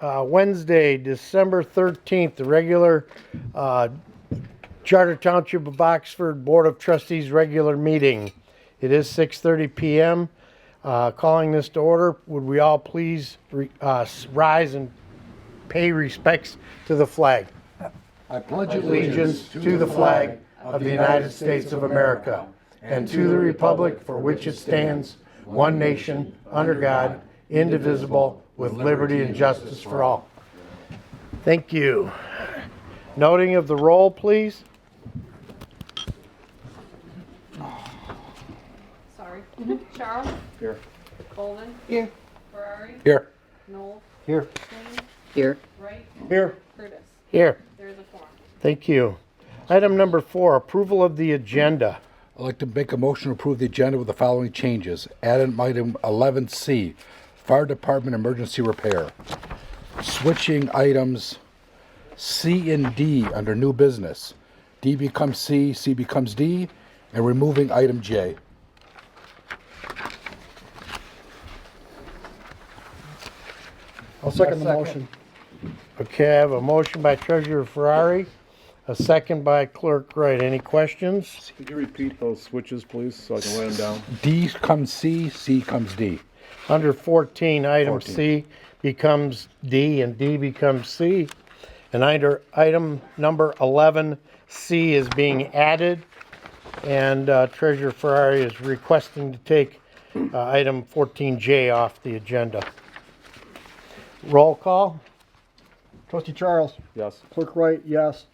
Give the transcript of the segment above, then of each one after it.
Wednesday, December 13th, the regular Charter Township of Oxford Board of Trustees regular meeting. It is 6:30 p.m. Calling this to order, would we all please rise and pay respects to the flag? I pledge Allegiance to the flag of the United States of America and to the republic for which it stands, one nation, under God, indivisible, with liberty and justice for all. Thank you. Noting of the roll, please. Sorry. Charles? Here. Colvin? Here. Ferrari? Here. Noel? Here. Kane? Here. Wright? Here. Curtis? Here. There's a form. Thank you. Item number 4, approval of the agenda. I'd like to make a motion to approve the agenda with the following changes. Add in item 11C, Fire Department Emergency Repair. Switching items C and D under new business. D becomes C, C becomes D, and removing item J. I'll second the motion. Okay, I have a motion by Treasurer Ferrari, a second by Clerk Wright. Any questions? Could you repeat those switches, please, so I can write them down? D comes C, C comes D. Under 14, item 14. C becomes D and D becomes C. And under item number 11, C is being added. And Treasurer Ferrari is requesting to take item 14J off the agenda. Roll call? Trustee Charles. Yes. Clerk Wright, yes.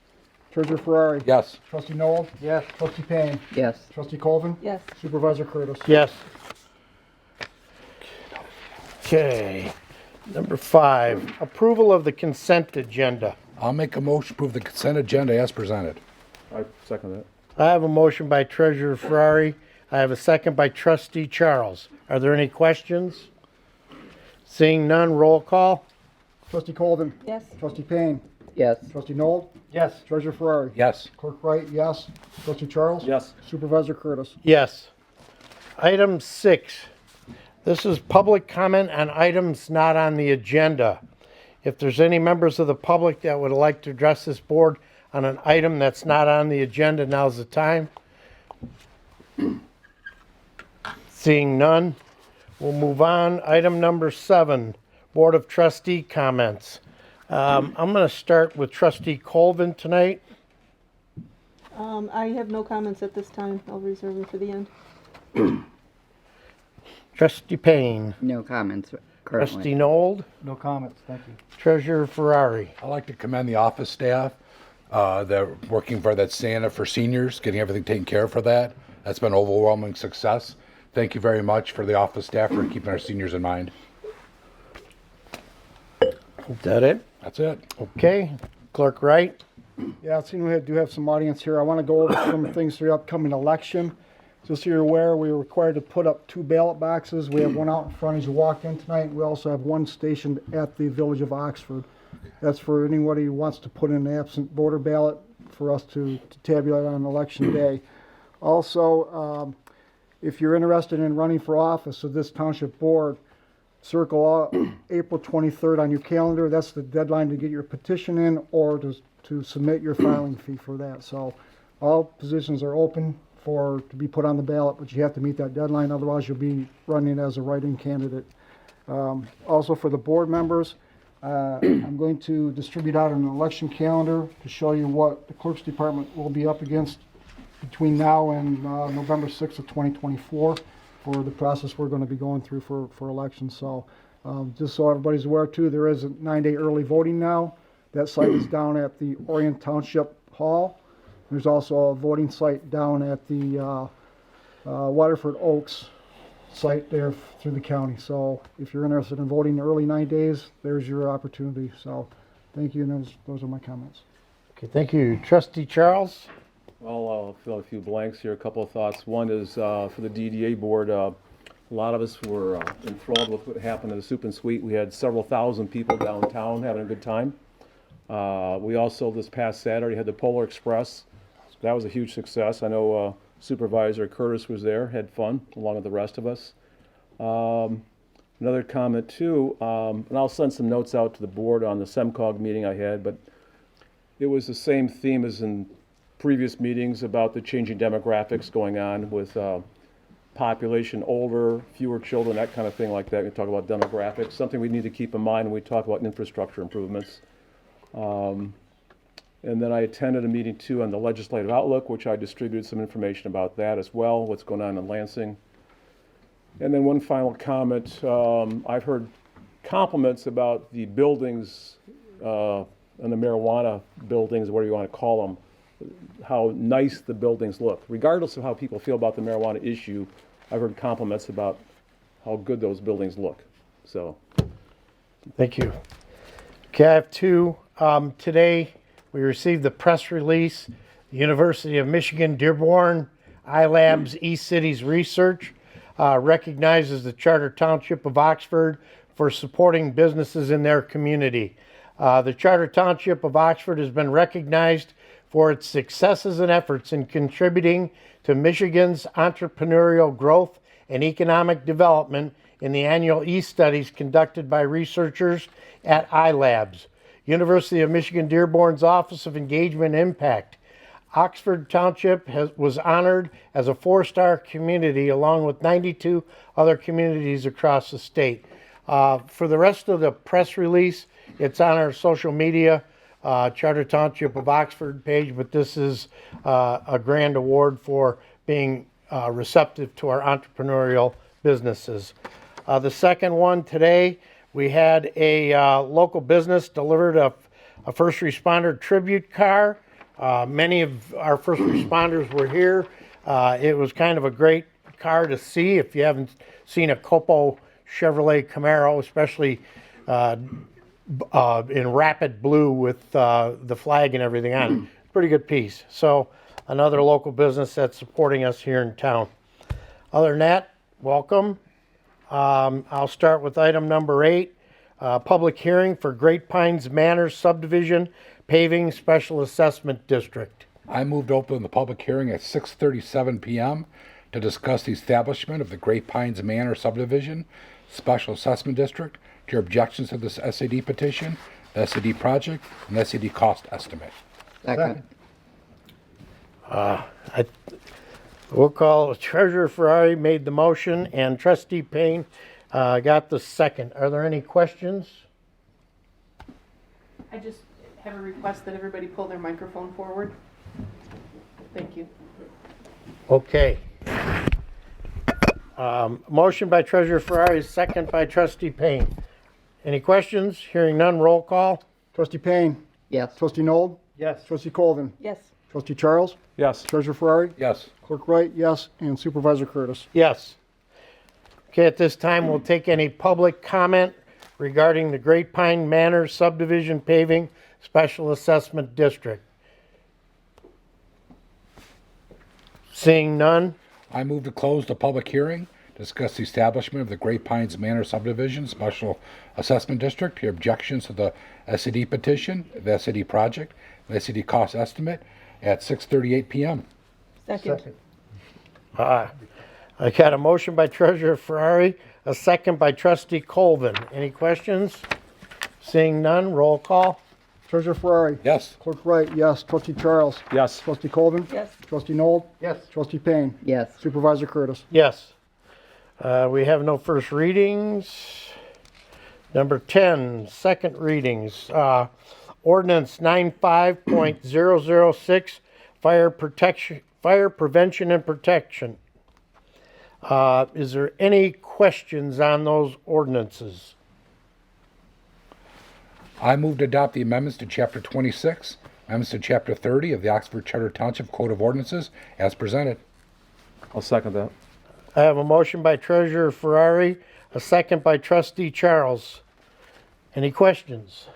Treasurer Ferrari. Yes. Trustee Noel. Yes. Trustee Payne. Yes. Trustee Colvin. Yes. Supervisor Curtis. Yes. Okay. Number 5, approval of the consent agenda. I'll make a motion to approve the consent agenda as presented. I second that. I have a motion by Treasurer Ferrari. I have a second by Trustee Charles. Are there any questions? Seeing none, roll call. Trustee Colvin. Yes. Trustee Payne. Yes. Trustee Noel. Yes. Treasurer Ferrari. Yes. Clerk Wright, yes. Trustee Charles. Yes. Supervisor Curtis. Yes. Item 6. This is public comment on items not on the agenda. If there's any members of the public that would like to address this board on an item that's not on the agenda, now's the time. Seeing none, we'll move on. Item number 7, Board of Trustee comments. I'm going to start with Trustee Colvin tonight. I have no comments at this time. I'll reserve them for the end. Trustee Payne. No comments Trustee currently. Nold. No comments, thank you. Treasurer Ferrari. I'd like to commend the office staff that are working for that Santa for seniors, getting everything taken care of for that. That's been overwhelming success. Thank you very much for the office staff for keeping our seniors in mind. Is that it? That's it. Okay. Clerk Wright. Yeah, seeing we do have some audience here, I want to go over some things for the upcoming election. Just so you're aware, we are required to put up 2 ballot boxes. We have one out in front as you walk in tonight. We also have one stationed at the Village of Oxford. That's for anybody who wants to put in an absent voter ballot for us to tabulate on election day. Also, if you're interested in running for office of this township board, circle April 23rd on your calendar. That's the deadline to get your petition in or to submit your filing fee for that. So all positions are open to be put on the ballot, but you have to meet that deadline, otherwise you'll be running as a write-in candidate. Also for the board members, I'm going to distribute out an election calendar to show you what the clerk's department will be up against between now and November 6th of 2024 for the process we're going to be going through for elections. So just so everybody's aware too, there is a 9-day early voting now. That site is down at the Orion Township Hall. There's also a voting site down at the Waterford Oaks site there through the county. So if you're interested in voting the early 9 days, there's your opportunity. So thank you, and those are my comments. Okay, thank you. Trustee Charles. I'll fill a few blanks here. A couple of thoughts. One is for the DDA board. A lot of us were enthralled with what happened at the Soup and Sweet. We had several thousand people downtown having a good time. We also, this past Saturday, had the Polar Express. That was a huge success. I know Supervisor Curtis was there, had fun, along with the rest of us. Another comment too, and I'll send some notes out to the board on the SEMCOG meeting I had, but it was the same theme as in previous meetings about the changing demographics going on with population older, fewer children, that kind of thing like that. We talk about demographics, something we need to keep in mind when we talk about infrastructure improvements. And then I attended a meeting too on the legislative outlook, which I distributed some information about that as well, what's going on in Lansing. And then one final comment, I've heard compliments about the buildings, and the marijuana buildings, whatever you want to call them, how nice the buildings look. Regardless of how people feel about the marijuana issue, I've heard compliments about how good those buildings look. So, Thank you. Okay, I have two. Today, we received the press release. The University of Michigan Dearborn iLabs eCities Research recognizes the Charter Township of Oxford for supporting businesses in their community. The Charter Township of Oxford has been recognized for its successes and efforts in contributing to Michigan's entrepreneurial growth and economic development in the annual e-studies conducted by researchers at iLabs. University of Michigan Dearborn's Office of Engagement and Impact. Oxford Township was honored as a 4-star community along with 92 other communities across the state. For the rest of the press release, it's on our social media, Charter Township of Oxford page, but this is a grand award for being receptive to our entrepreneurial businesses. The second one today, we had a local business delivered a first responder tribute car. Many of our first responders were here. It was kind of a great car to see if you haven't seen a Copo Chevrolet Camaro, especially in rapid blue with the flag and everything on it. Pretty good piece. So another local business that's supporting us here in town. Other than that, welcome. I'll start with item number 8, public hearing for Great Pines Manor subdivision paving special assessment district. I moved to open the public hearing at 6:37 p.m. to discuss the establishment of the Great Pines Manor subdivision special assessment district. To your objections to this SAD petition, the SAD project, and the SAD cost estimate. Second. We'll call Treasurer Ferrari made the motion and Trustee Payne got the second. Are there any questions? I just have a request that everybody pull their microphone forward. Thank you. Okay. Motion by Treasurer Ferrari, second by Trustee Payne. Any questions? Hearing none, roll call. Trustee Payne. Yes. Trustee Nold. Yes. Trustee Colvin. Yes. Trustee Charles. yes. Treasurer Ferrari. Yes. Clerk Wright, yes. And Supervisor Curtis. Yes. Okay, at this time, we'll take any public comment regarding the Great Pine Manor subdivision paving special assessment district. Seeing none, I move to close the public hearing, discuss the establishment of the Great Pines Manor subdivision special assessment district. Your objections to the SAD petition, the SAD project, the SAD cost estimate at 6:38 p.m. Second. I got a motion by Treasurer Ferrari, a second by Trustee Colvin. Any questions? Seeing none, roll call. Treasurer Ferrari. Yes. Clerk Wright, yes. Trustee Charles. Yes. Trustee Colvin. Yes. Trustee Nold. Yes. Trustee Payne. Yes. Supervisor Curtis. Yes. We have no first readings. Number 10, second readings. Ordinance 95.006, fire prevention and protection. Is there any questions on those ordinances? I move to adopt the amendments to Chapter 26, amendments to Chapter 30 of the Oxford Charter Township Code of Ordinances as presented. I'll second that. I have a motion by Treasurer Ferrari, a second by Trustee Charles. Any questions?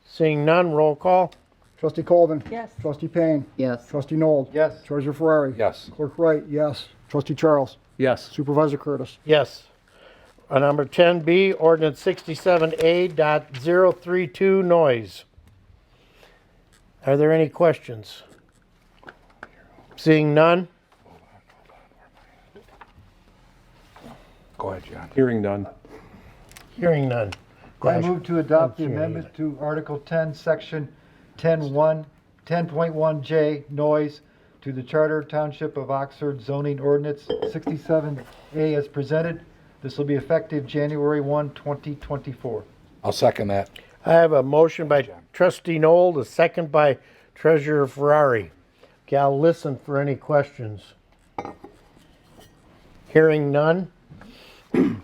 Seeing none, roll call. Trustee Colvin. Yes. Trustee Payne. Yes. Trustee Nold. Yes. Treasurer Ferrari. Yes. Clerk Wright, yes. Trustee Charles. Yes. Supervisor Curtis. Yes. Number 10B, ordinance 67A.032, noise. Are there any questions? Seeing none? Go ahead, John. Hearing none. Hearing none. Go I ahead. move to adopt the Let's see. amendment to Article 10, Section 10.1J, noise, to the Charter Township of Oxford zoning ordinance 67A as presented. This will be effective January 1, 2024. I'll second that. I have a motion by trustee Noel, a second by treasurer Ferrari. Okay, I'll listen for any questions. Hearing none.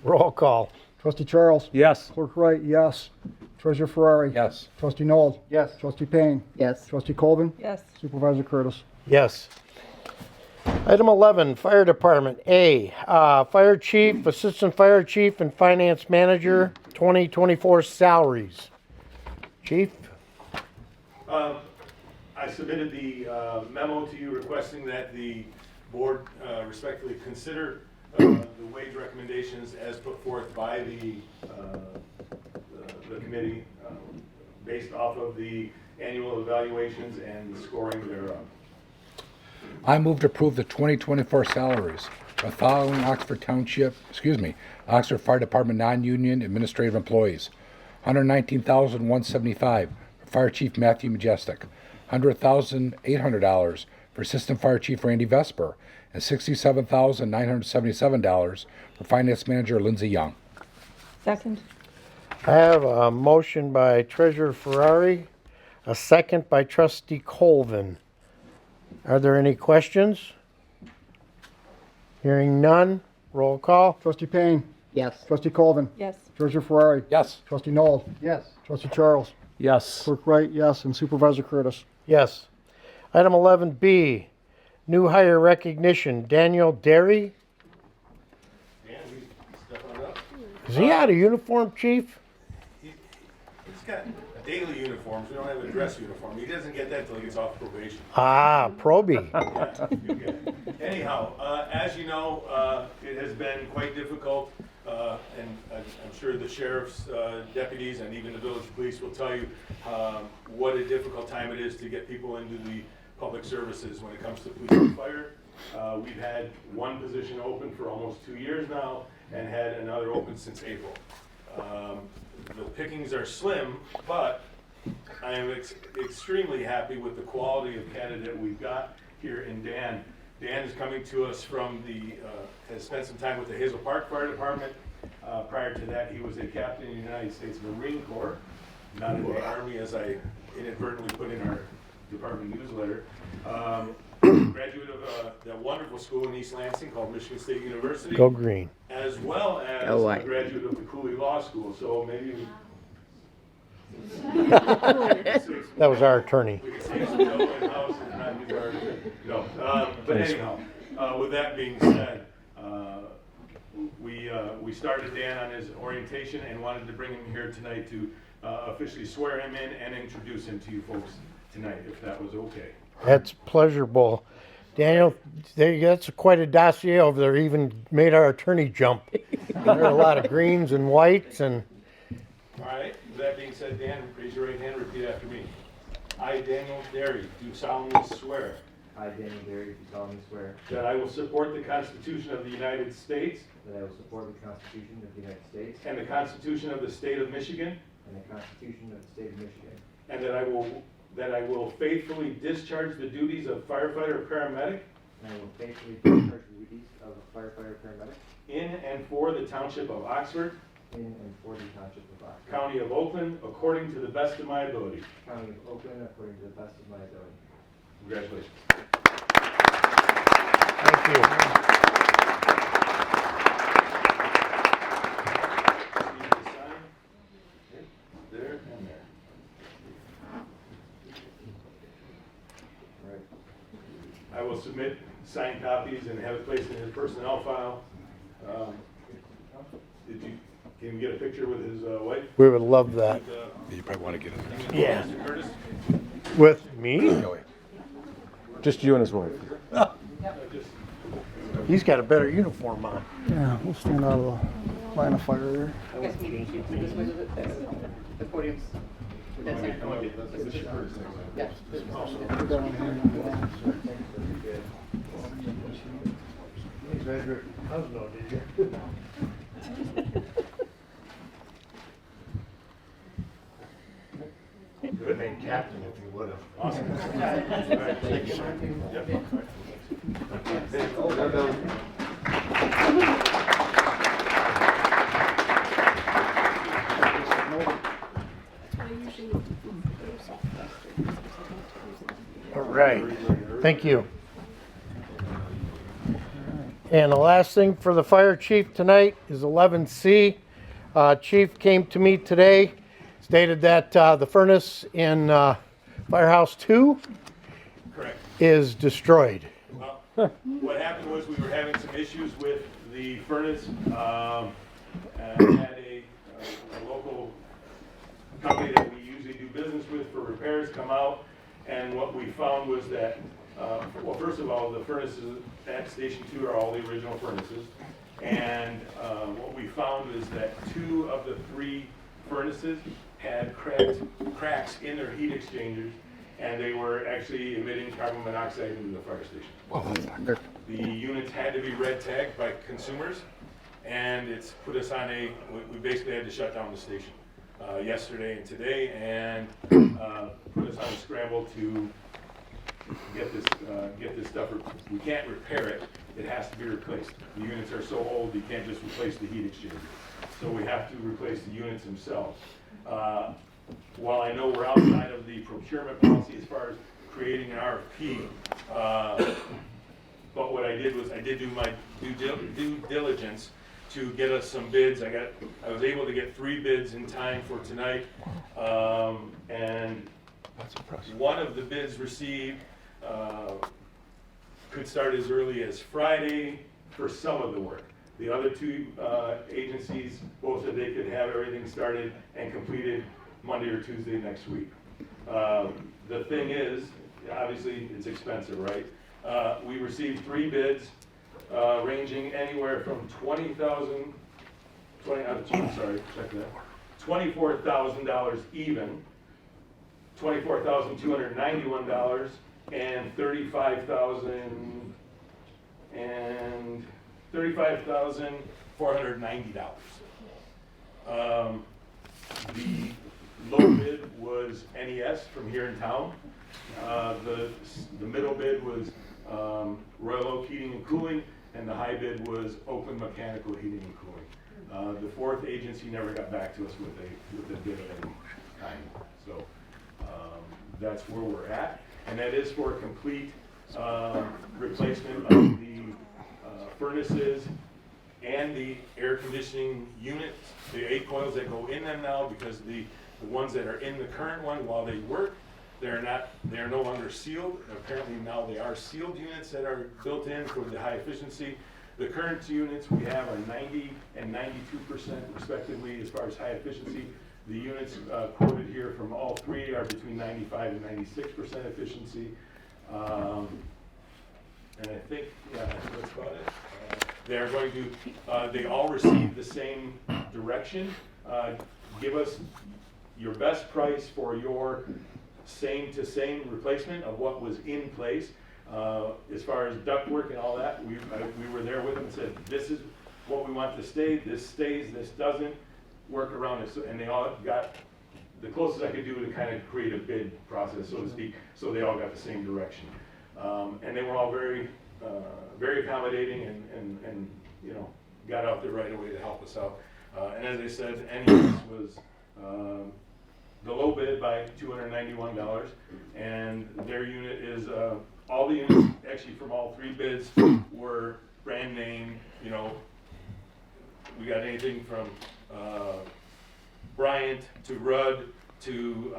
Roll call. Trustee Charles? Yes. Clerk Wright, yes. Treasurer Ferrari? Yes. Trustee Noel? Yes. Trustee Payne? Yes. Trustee Colvin? Yes. Supervisor Curtis? Yes. Item 11, Fire Department. A, Fire Chief, Assistant Fire Chief, and Finance Manager, 2024 salaries. Chief? I submitted the memo to you requesting that the board respectfully consider the wage recommendations as put forth by the committee based off of the annual evaluations and the scoring thereof. I move to approve the 2024 salaries of following Oxford Fire Department non-union administrative employees. $119,175 for Fire Chief Matthew Majestic, $100,800 for Assistant Fire Chief Randy Vesper, and $67,977 for Finance Manager Lindsay Young. Second. I have a motion by treasurer Ferrari, a second by trustee Colvin. Are there any questions? Hearing none. Roll call. Trustee Payne? Yes. Trustee Colvin? Yes. Treasurer Ferrari? Yes. Trustee Noel? Yes. Trustee Charles? Yes. Clerk Wright, yes. And Supervisor Curtis? Yes. Item 11B, new hire recognition. Daniel Derry. Dan, we step on up. Is he out of uniform, Chief? He's got daily uniforms. We don't have a dress uniform. He doesn't get that till he gets off probation. Ah, Proby. Yeah, you get it. Anyhow, as you know, it has been quite difficult, and I'm sure the sheriff's deputies and even the village police will tell you what a difficult time it is to get people into the public services when it comes to police and fire. We've had one position open for almost 2 years now and had another open since April. The pickings are slim, but I am extremely happy with the quality of candidate we've got here in Dan. Dan is coming to us from has spent some time with the Hazel Park Fire Department. Prior to that, he was a captain in the United States Marine Corps, not in the Army, as I inadvertently put in our department newsletter. Graduate of that wonderful school in East Lansing called Michigan State University, Go green. as well as Go a white. graduate of the Cooley Law School. So maybe That was our attorney. we could save some dough in-house and not use our, no. But anyhow, with that being said, we started Dan on his orientation and wanted to bring him here tonight to officially swear him in and introduce him to you folks tonight, if that was okay. That's pleasurable. Daniel, that's quite a dossier over there. Even made our attorney jump. There are a lot of greens and whites and All right, with that being said, Dan, raise your right hand, repeat after me. I, Daniel Derry, do solemnly swear I, Daniel Derry, do solemnly swear that I will support the Constitution of the United States that I will support the Constitution of the United States and the Constitution of the State of Michigan, and the Constitution of the State of Michigan, and that I will faithfully discharge the duties of firefighter or paramedic and I will faithfully discharge the duties of a firefighter or paramedic in and for the Township of Oxford, in and for the Township of Oxford, County of Oakland, according to the best of my ability. County of Oakland, according to the best of my ability. Congratulations. thank you. Need to sign there and there. Right. I will submit signed copies and have it placed in his personnel file. Can we get a picture with his wife? We would love that. You probably want to get in there. Yeah. Mr. Curtis? With me? Go ahead. Just you and his wife. He's got a better uniform on. Yeah, we'll stand out of the line of fire there. You guys meeting this way to the podiums. That's it. Yeah. Put that one here. Treasurer, did you? Could have made captain if you would have. Awesome. All right, thank you, sir. Yep. All right, thank you. And the last thing for the fire chief tonight is 11C. Chief came to me today, stated that the furnace in Firehouse 2 Correct. is destroyed. Well, what happened was we were having some issues with the furnace. And had a local company that we usually do business with for repairs come out. And what we found was that, well, first of all, the furnaces at Station 2 are all the original furnaces. And what we found is that 2 of the 3 furnaces had cracks in their heat exchangers, and they were actually emitting carbon monoxide into the fire station. Well, that's not good. The units had to be red tagged by consumers, and it's put us on we basically had to shut down the station yesterday and today, and put us on a scramble to get this stuff. We can't repair it. It has to be replaced. The units are so old, you can't just replace the heat exchanger. So we have to replace the units themselves. While I know we're outside of the procurement policy as far as creating an RFP, but what I did was I did do my due diligence to get us some bids. I was able to get 3 bids in time for tonight, and That's impressive. one of the bids received could start as early as Friday for some of the work. The other 2 agencies both said they could have everything started and completed Monday or Tuesday next week. The thing is, obviously it's expensive, right? We received 3 bids ranging anywhere from $24,000 even, $24,291, and $35,490. The low bid was NES from here in town. The middle bid was Royal Oak Heating and Cooling, and the high bid was Oakland Mechanical Heating and Cooling. The 4th agency never got back to us with a bid of any kind. So that's where we're at, and that is for a complete replacement of the furnaces and the air conditioning units, the 8 coils that go in them now, because the ones that are in the current one, while they work, they are no longer sealed. Apparently now they are sealed units that are built in for the high efficiency. The current units we have are 90 and 92% respectively as far as high efficiency. The units quoted here from all 3 are between 95 and 96% efficiency. And I think that's about it. They're going to, they all receive the same direction. Give us your best price for your same to same replacement of what was in place. As far as ductwork and all that, we were there with them and said, this is what we want to stay, this stays, this doesn't, work around it. So, and they all got the closest I could do to kind of create a bid process, so to speak, so they all got the same direction. And they were all very accommodating and you know, got out there right away to help us out. And as I said, NES was the low bid by $291, and their unit is, all the units actually from all 3 bids were brand name. You know, we got anything from Bryant to Rudd to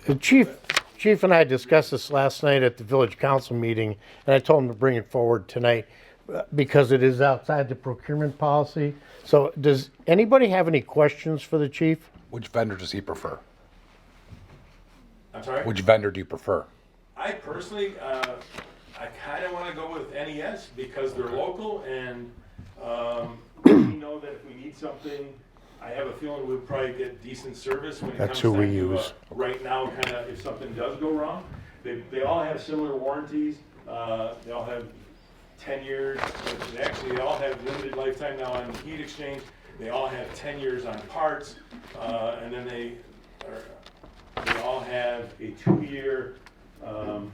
The chief and I discussed this last night at the village council meeting, and I told him to bring it forward tonight because it is outside the procurement policy. So does anybody have any questions for the chief? Which vendor does he prefer? I'm sorry? Which vendor do you prefer? I personally, I kind of want to go with NES because they're local, and we know that if we need something, I have a feeling we'll probably get decent service when it That's comes who we time to, use. right now, kind of if something does go wrong. They all have similar warranties. They all have 10 years. Actually, they all have limited lifetime now on heat exchange. They all have 10 years on parts, and then they all have a 2-year, kind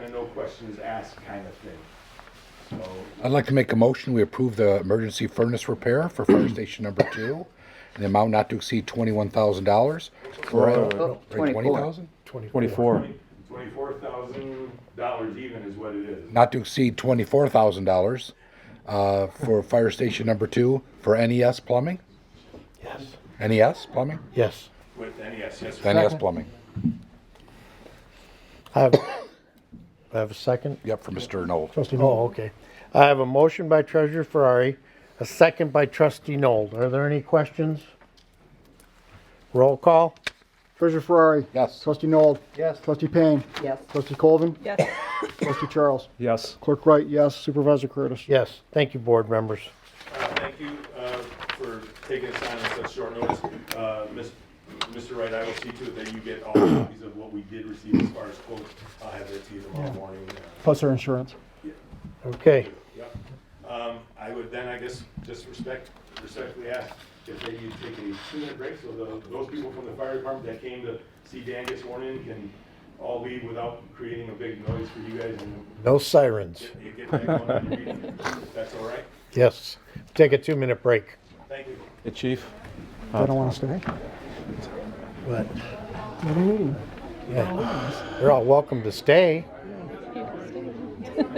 of no questions asked kind of thing. So, I'd like to make a motion, we approve the emergency furnace repair for fire station number 2, in the amount not to exceed $21,000. Oh, 20,000? 24. $24,000 even is what it is. Not to exceed $24,000 for fire station number 2 for NES plumbing? Yes. NES plumbing? Yes. With NES, yes, sir. NES plumbing. I have a second? Yep, for Mr. Knoll. Trustee Noel. Oh, okay. I have a motion by Treasurer Ferrari, a second by Trustee Nold. Are there any questions? Roll call? Treasurer Ferrari. Yes. Trustee Noel. Yes. Trustee Payne. Yes. Trustee Colvin. Yes. Trustee Charles. Yes. Clerk Wright, yes. Supervisor Curtis. Yes. Thank you, board members. Thank you for taking us on such short notice. Mr. Wright, I will see to it that you get all copies of what we did receive as far as quotes. I'll have that to you tomorrow morning. Plus our insurance. Okay. Yep. I would then, I guess, just respectfully ask if they could take a 2-minute break so those people from the fire department that came to see Dan get sworn in can all leave without creating a big noise for you guys and No sirens. get back on your meeting, if that's all right. Yes. Take a 2-minute break. Thank you. Hey, Chief. I don't want to stay. What? Another meeting. Yeah. They're all welcome to stay. They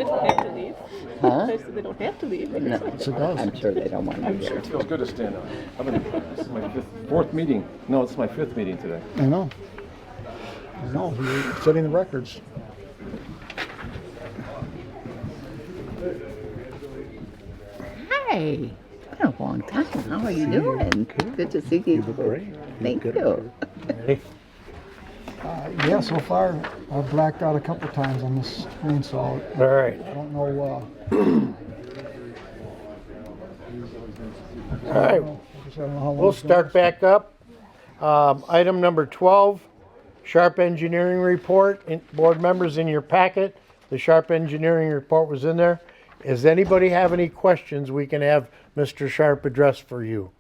don't have to leave. Huh? I said they don't have to leave. No, I'm sure they don't want to be there. It feels good to stand up. This is my fourth meeting. No, it's my 5th meeting today. I know. I know. You're setting the records. Hi. Been a long time. How are you doing? Good to see you. Great. Thank you. Ready? Yeah, so far I've blacked out a couple times on this screen, so All right. I don't know. All right. I don't know how long We'll it's gonna- start back up. Item number 12, Sharp Engineering Report. Board members, in your packet, the Sharp Engineering Report was in there. Does anybody have any questions we can have Mr. Sharp address for you?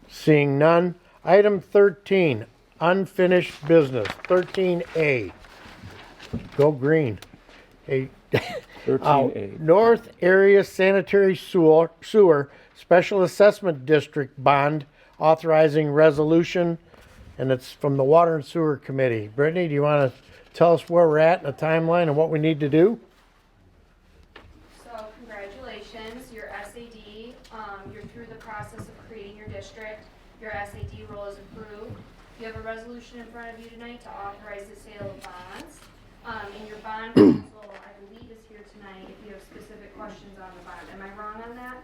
Seeing none. Item 13, unfinished business, 13A. Go green. Hey, 13A. North Area Sanitary Sewer Special Assessment District Bond Authorizing Resolution, and it's from the Water and Sewer Committee. Brittany, do you want to tell us where we're at in the timeline and what we need to do? So congratulations, your SAD, you're through the process of creating your district. Your SAD roll is approved. You have a resolution in front of you tonight to authorize the sale of bonds. And your bond counsel, I believe, is here tonight if you have specific questions on the bond. Am I wrong on that?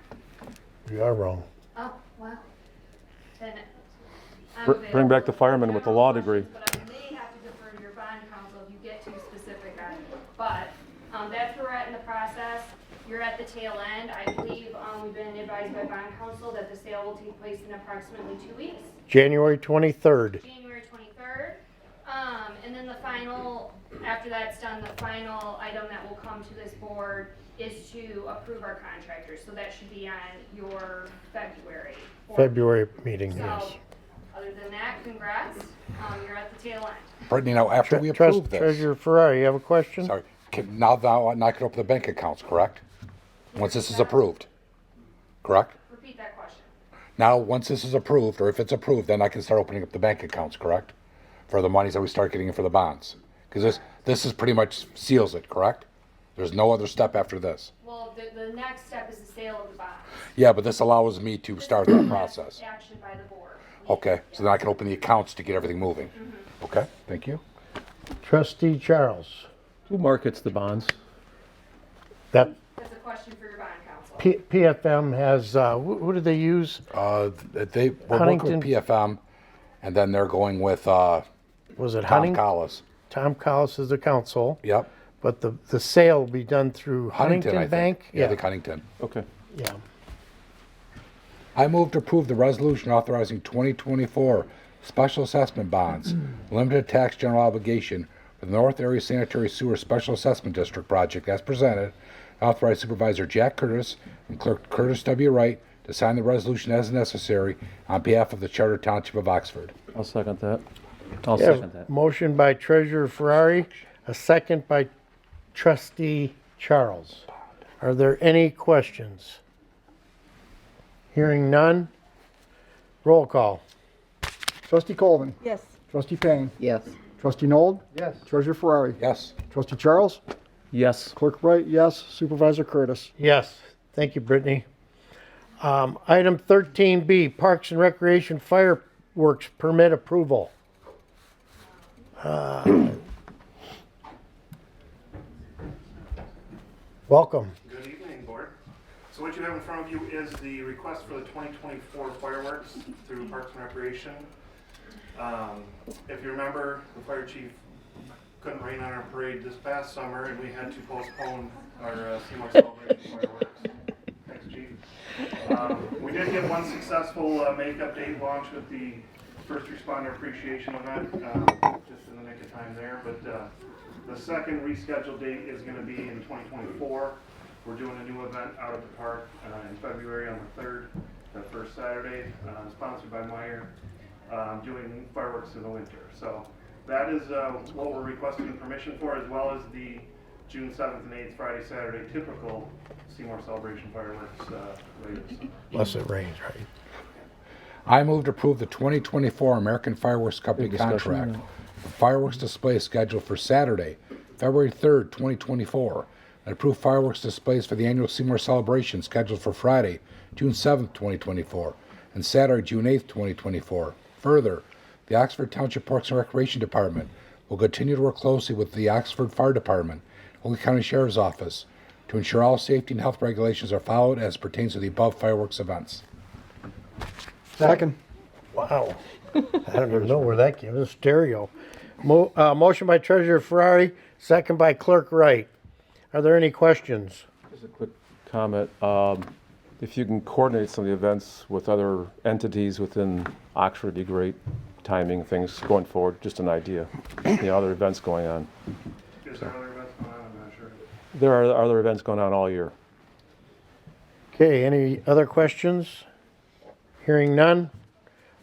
You are wrong. Oh, well, then I'm Bring back the available. fireman with the law degree. But I may have to defer to your bond counsel if you get too specific on it. But that's where we're at in the process. You're at the tail end. I believe we've been advised by bond counsel that the sale will take place in approximately 2 weeks, January 23rd. January 23rd. And then the final, after that's done, the final item that will come to this board is to approve our contractors. So that should be on your February. board. February meeting, yes. So, other than that, congrats. You're at the tail end. Brittany, now after we approve this, Treasurer Ferrari, you have a question? sorry, now I can open the bank accounts, correct? Once this is approved, correct? Repeat that question. Now, once this is approved, or if it's approved, then I can start opening up the bank accounts, correct? For the monies that we start getting in for the bonds. Because this is pretty much seals it, correct? There's no other step after this. Well, the next step is the sale of the bonds. Yeah, but this allows me to start that process. Action by the board. Okay, so then I can open the accounts to get everything moving. Okay, thank you. Trustee Charles. Who markets the bonds? That That's a question for your bond counsel. PFM has, who do they use? We're working Huntington- with PFM, and then they're going with Was it Tom Huntington? Collis. Tom Collis is the counsel, Yep, but the sale will be done through Huntington, I Huntington think. Bank? Yeah, I think Huntington. Okay. Yeah. I move to approve the resolution authorizing 2024 special assessment bonds, limited tax general obligation for the North Area Sanitary Sewer Special Assessment District project as presented. Authorize Supervisor Jack Curtis and Clerk Curtis W. Wright to to sign the resolution as necessary on behalf of the Charter Township of Oxford. I'll second that. I'll We have second that. Motion by Treasurer Ferrari, a second by Trustee Charles. Are there any questions? Hearing none. Roll call. Trustee Colvin. Yes. Trustee Payne. Yes. Trustee Nold. Yes. Treasurer Ferrari. Yes. Trustee Charles. Yes. Clerk Wright, yes. Supervisor Curtis. Yes. Thank you, Brittany. Item 13B, Parks and Recreation Fireworks Permit Approval. Welcome. Good evening, Board. So what you have in front of you is the request for the 2024 fireworks through Parks and Recreation. If you remember, the fire chief couldn't rain on our parade this past summer, and we had to postpone our Seymour Celebration fireworks. Thanks, Chief. We did get one successful makeup date launch with the first responder appreciation event, just in the nick of time there. But the second rescheduled date is going to be in 2024. We're doing a new event out at the park in February on the 3rd, that first Saturday, sponsored by Meyer, doing fireworks in the winter. So that is what we're requesting permission for, as well as the June 7th and 8th, Friday, Saturday, typical Seymour Celebration fireworks later this summer. Unless it rains, right? I move to approve the 2024 American Fireworks Company Any discussion contract on for fireworks display scheduled for Saturday, February 3rd, 2024, and approve fireworks displays for the annual Seymour celebration scheduled for Friday, June 7th, 2024, and Saturday, June 8th, 2024. Further, the Oxford Township Parks and Recreation Department will continue to work closely with the Oxford Fire Department, Holy County Sheriff's Office, to ensure all safety and health regulations are followed as pertains to the above fireworks events. Second. Wow. I don't even know where that came. It was stereo. Motion by Treasurer Ferrari, second by Clerk Wright. Are there any questions? Just a quick comment. If you can coordinate some of the events with other entities within Oxford, it'd be great. Timing, things going forward, just an idea. Other events going on. Is there other events going on? I'm not sure. There are other events going on all year. Okay, any other questions? Hearing none.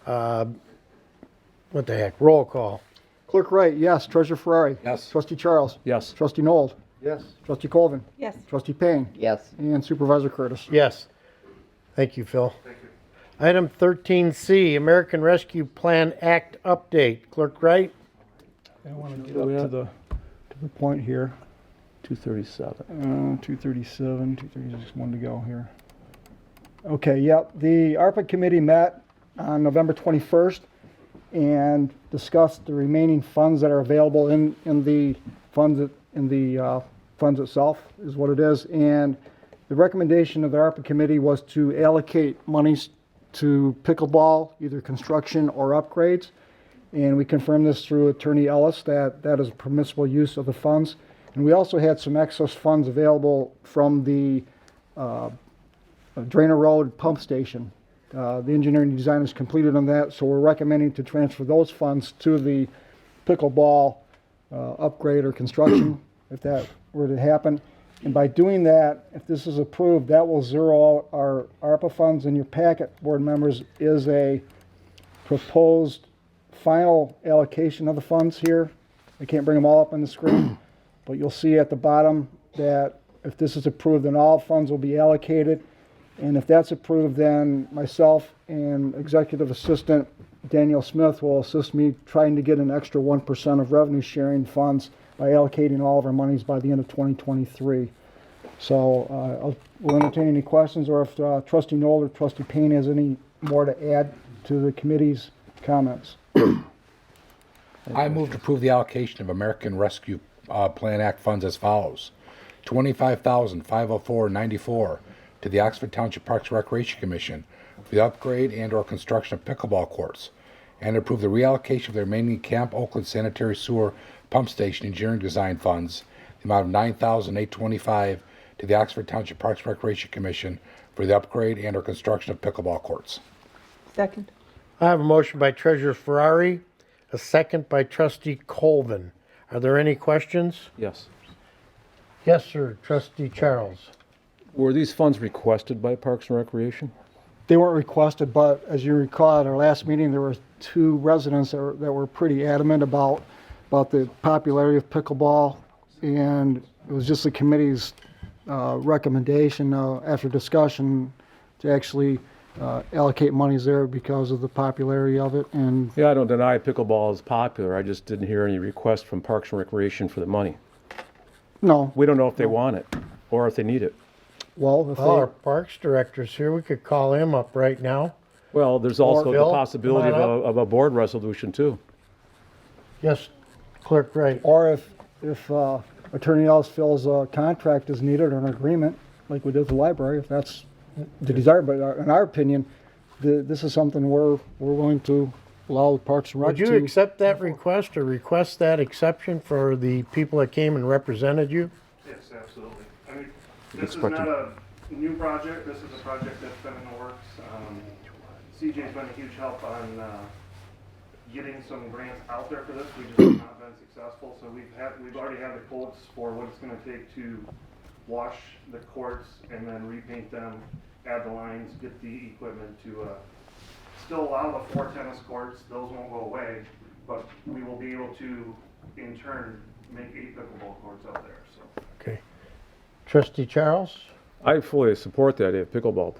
What the heck? Roll call. Clerk Wright, yes. Treasurer Ferrari. Yes. Trustee Charles. Yes. Trustee Nold. Yes. Trustee Colvin. Yes. Trustee Payne. Yes. And Supervisor Curtis. Yes. Thank you, Phil. Thank you. Item 13C, American Rescue Plan Act Update. Clerk Wright? I want to get up to the point here. 237. 237, 236, one to go here. Okay, yep. The ARPA committee met on November 21st and discussed the remaining funds that are available in the funds funds itself is what it is. And the recommendation of the ARPA committee was to allocate monies to pickleball, either construction or upgrades. And we confirmed this through Attorney Ellis that that is a permissible use of the funds. And we also had some excess funds available from the Drainer Road pump station. The engineering design is completed on that, so we're recommending to transfer those funds to the pickleball upgrade or construction, if that were to happen. And by doing that, if this is approved, that will zero out our ARPA funds. In your packet, board members, is a proposed final allocation of the funds here. I can't bring them all up on the screen, but you'll see at the bottom that if this is approved, then all funds will be allocated. And if that's approved, then myself and Executive Assistant Daniel Smith will assist me trying to get an extra 1% of revenue sharing funds by allocating all of our monies by the end of 2023. So we'll entertain any questions, or if Trustee Noel or Trustee Payne has any more to add to the committee's comments. I move to approve the allocation of American Rescue Plan Act funds as follows. $25,504.94 to the Oxford Township Parks and Recreation Commission for the upgrade and or construction of pickleball courts, and approve the reallocation of the remaining Camp Oakland Sanitary Sewer Pump Station Engineering Design funds, the amount of $9,825 to the Oxford Township Parks and Recreation Commission for the upgrade and or construction of pickleball courts. Second. I have a motion by Treasurer Ferrari, a second by Trustee Colvin. Are there any questions? Yes. Yes, sir. Trustee Charles. Were these funds requested by Parks and Recreation? They weren't requested, but as you recall, at our last meeting, there were 2 residents that were pretty adamant about the popularity of pickleball, and it was just the committee's recommendation after discussion to actually allocate monies there because of the popularity of it. And Yeah, I don't deny pickleball is popular. I just didn't hear any requests from Parks and Recreation for the money. no, We don't know if they want it or if they need it. well, if Well, our they, Parks Director's here, we could call him up right now. Well, there's also the Bill, possibility come on of a board resolution too. Yes, Clerk Wright. or if Attorney Ellis feels a contract is needed or an agreement, like we did with the library, if that's the desire, but in our opinion, this is something we're willing to allow the Parks and Rec Would you to. accept that request or request that exception for the people that came and represented you? Yes, absolutely. I mean, this is not a new project, this is a project that's been in the works. CJ's been a huge help on getting some grants out there for this. We just have not been successful, so we've already had the quotes for what it's gonna take to wash the courts and then repaint them, add the lines, get the equipment to still allow the 4 tennis courts. Those won't go away, but we will be able to, in turn, make 8 pickleball courts out there, so. Okay. Trustee Charles? I fully support the idea of pickleball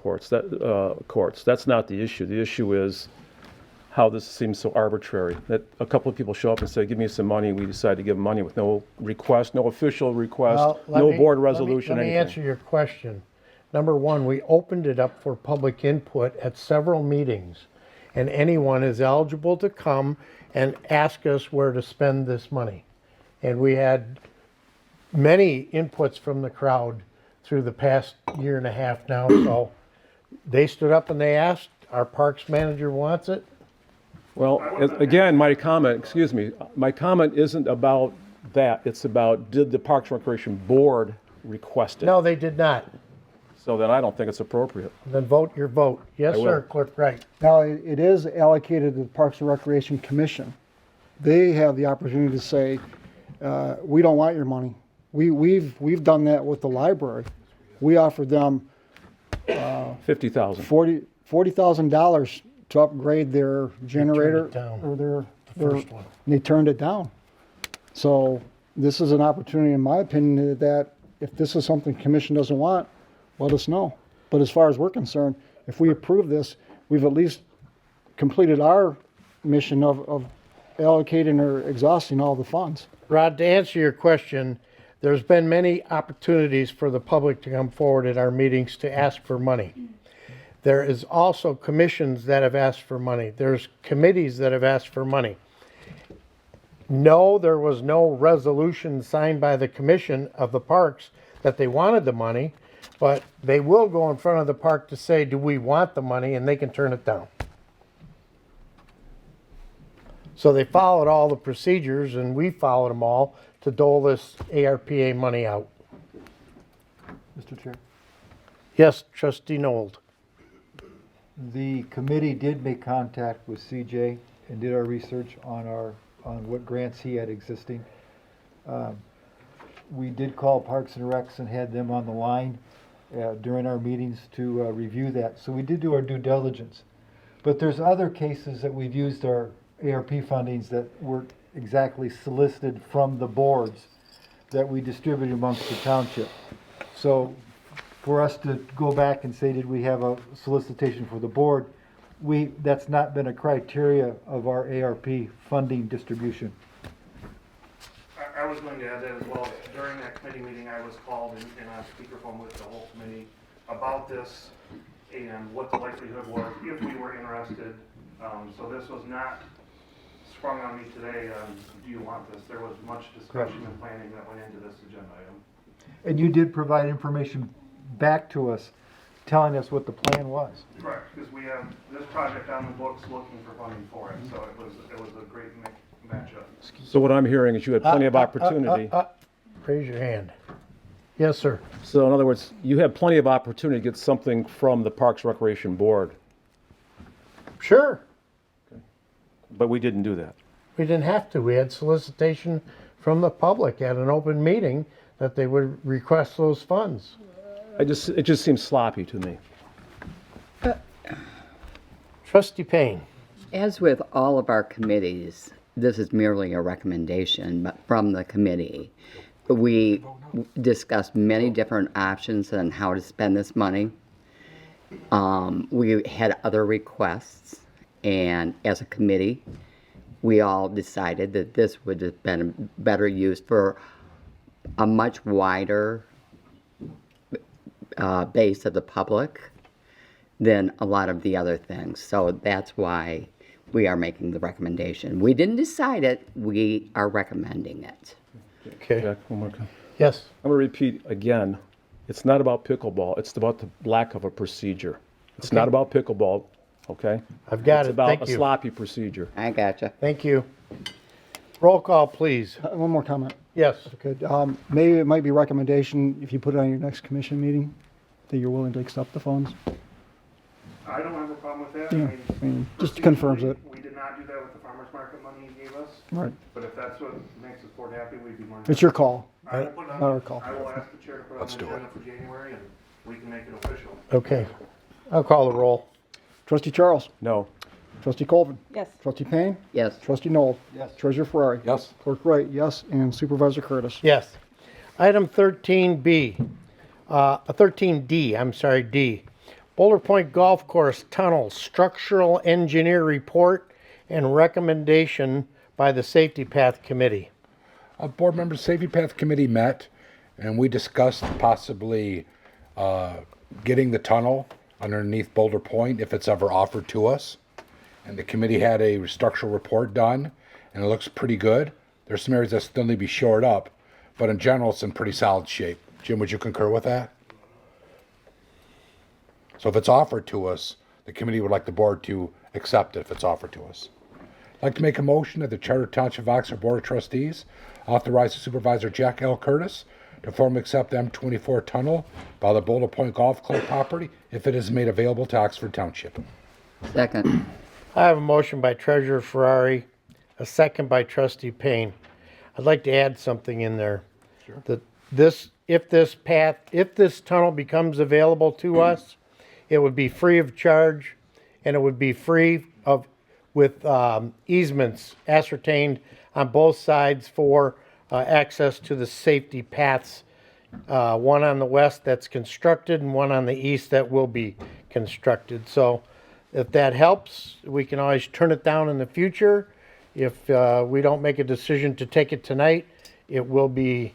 courts. That's not the issue. The issue is how this seems so arbitrary. That a couple of people show up and say, give me some money, and we decide to give them money with no request, no official request, Well, let no me- board resolution, Let me anything. answer your question. Number one, we opened it up for public input at several meetings, and anyone is eligible to come and ask us where to spend this money. And we had many inputs from the crowd through the past year and a half now, so they stood up and they asked, our parks manager wants it. Well, again, my comment isn't about that. It's about, did the Parks and Recreation Board request it? No, they did not. So then I don't think it's appropriate. Then vote your vote. Yes, I will. sir, Clerk Wright. Now, it is allocated to the Parks and Recreation Commission. They have the opportunity to say, we don't want your money. We've done that with the library. We offered them $50,000. $40,000 to upgrade their generator it down. or their First one. and they turned it down. So this is an opportunity, in my opinion, that if this is something commission doesn't want, let us know. But as far as we're concerned, if we approve this, we've at least completed our mission of allocating or exhausting all the funds. Rod, to answer your question, there's been many opportunities for the public to come forward at our meetings to ask for money. There is also commissions that have asked for money. There's committees that have asked for money. No, there was no resolution signed by the commission of the parks that they wanted the money, but they will go in front of the park to say, do we want the money? And they can turn it down. So they followed all the procedures, and we followed them all to dole this ARPA money out. Mr. Chair. Yes, Trustee Nold. The committee did make contact with CJ and did our research on what grants he had existing. We did call Parks and Recs and had them on the line during our meetings to review that. So we did do our due diligence. But there's other cases that we've used our ARP fundings that weren't exactly solicited from the boards that we distributed amongst the township. So for us to go back and say, did we have a solicitation for the board? That's not been a criteria of our ARP funding distribution. I was going to add that as well. During that committee meeting, I was called and on speakerphone with the whole committee about this and what the likelihood was if we were interested. So this was not sprung on me today, do you want this? There was much discussion and planning that went into this agenda item. And you did provide information back to us, telling us what the plan was. Correct, because we have this project on the books looking for funding for it, so it was a great matchup. So what I'm hearing is you had plenty of opportunity. Raise your hand. Yes, sir. So in other words, you had plenty of opportunity to get something from the Parks Recreation Board, Sure. but we didn't do that. We didn't have to. We had solicitation from the public at an open meeting that they would request those funds. It just seems sloppy to me. Trustee Payne. As with all of our committees, this is merely a recommendation from the committee. We discussed many different options on how to spend this money. We had other requests, and as a committee, we all decided that this would have been better used for a much wider base of the public than a lot of the other things. So that's why we are making the recommendation. We didn't decide it, we are recommending it. Okay. Jack, one more time. Yes. I'm gonna repeat again, it's not about pickleball, it's about the lack of a procedure. It's not about pickleball, okay? I've got It's it. about Thank a you. sloppy procedure. I gotcha. Thank you. Roll call, please. One more comment. Yes. Okay, maybe it might be a recommendation if you put it on your next commission meeting, that you're willing to accept the funds. I don't have a problem with that. Yeah, I mean, just confirms it. We did not do that with the farmer's market money you gave us, Right. but if that's what makes the board happy, we'd be more than It's happy. your call. I will put it on- Not our call. I will ask the chair to put it on Let's the do it. agenda for January, and we can make it official. Okay. I'll call the roll. Trustee Charles. No. Trustee Colvin. Yes. Trustee Payne. Yes. Trustee Noel. Yes. Treasurer Ferrari. Yes. Clerk Wright, yes, and Supervisor Curtis. Yes. Item 13B, 13D, I'm sorry, D. Boulder Point Golf Course Tunnel Structural Engineer Report and Recommendation by the Safety Path Committee. Board members, Safety Path Committee met, and we discussed possibly getting the tunnel underneath Boulder Point if it's ever offered to us. And the committee had a structural report done, and it looks pretty good. There's some areas that still need to be shored up, but in general, it's in pretty solid shape. Jim, would you concur with that? So if it's offered to us, the committee would like the board to accept it if it's offered to us. I'd like to make a motion that the Charter Township of Oxford Board of Trustees authorize the Supervisor Jack L. Curtis to formally accept the M24 tunnel by the Boulder Point Golf Club property if it is made available to Oxford Township. Second. I have a motion by Treasurer Ferrari, a second by Trustee Payne. I'd like to add something in there. Sure. That if this tunnel becomes available to us, it would be free of charge, and it would be free with easements ascertained on both sides for access to the safety paths. One on the west that's constructed and one on the east that will be constructed. So if that helps, we can always turn it down in the future. If we don't make a decision to take it tonight, it will be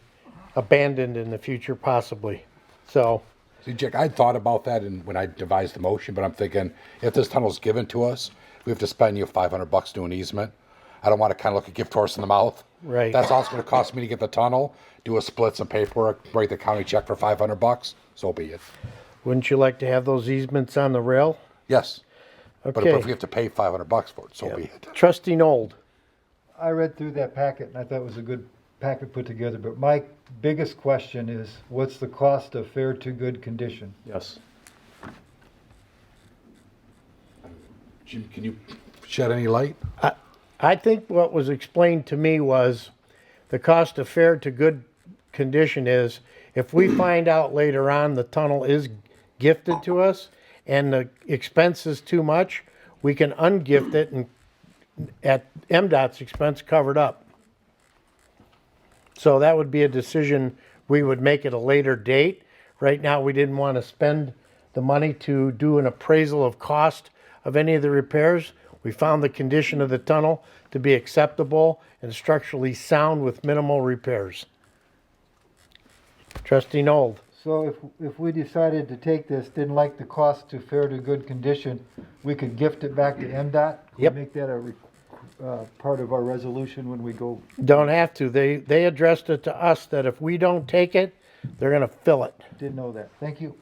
abandoned in the future possibly. So, See, Jack, I thought about that when I devised the motion, but I'm thinking if this tunnel's given to us, we have to spend $500 doing easement. I don't want to kind of look a gift horse in the mouth. Right. That's all it's going to cost me to get the tunnel, do a split, some paperwork, write the county check for $500. So be it. wouldn't you like to have those easements on the rail? Yes. But Okay. if we have to pay $500 for it, so be it. Trustee Nold. I read through that packet and I thought it was a good packet put together, but my biggest question is, what's the cost of fair to good condition? Yes. Jim, can you shed any light? I think what was explained to me was the cost of fair to good condition is if we find out later on the tunnel is gifted to us and the expense is too much, we can ungift it and at MDOT's expense covered up. So that would be a decision we would make at a later date. Right now, we didn't want to spend the money to do an appraisal of cost of any of the repairs. We found the condition of the tunnel to be acceptable and structurally sound with minimal repairs. Trustee Nold. So if we decided to take this, didn't like the cost to fair to good condition, we could gift it back to MDOT? Could we Yep. Make that a part of our resolution when we go. Don't have to. They addressed it to us that if we don't take it, they're going to fill it. Didn't know that. Thank you.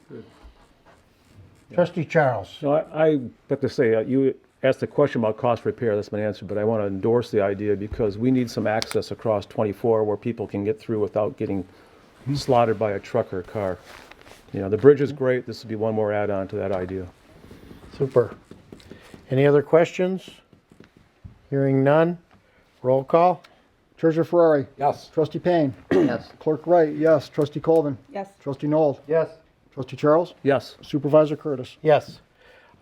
Trustee Charles. No, I have to say, you asked a question about cost repair, that's my answer, but I want to endorse the idea because we need some access across 24 where people can get through without getting slaughtered by a truck or a car. You know, the bridge is great, this would be one more add-on to that idea. Super. Any other questions? Hearing none. Roll call. Treasurer Ferrari. Yes. Trustee Payne. Yes. Clerk Wright, yes. Trustee Colvin. Yes. Trustee Noel. Yes. Trustee Charles. Yes. Supervisor Curtis. Yes.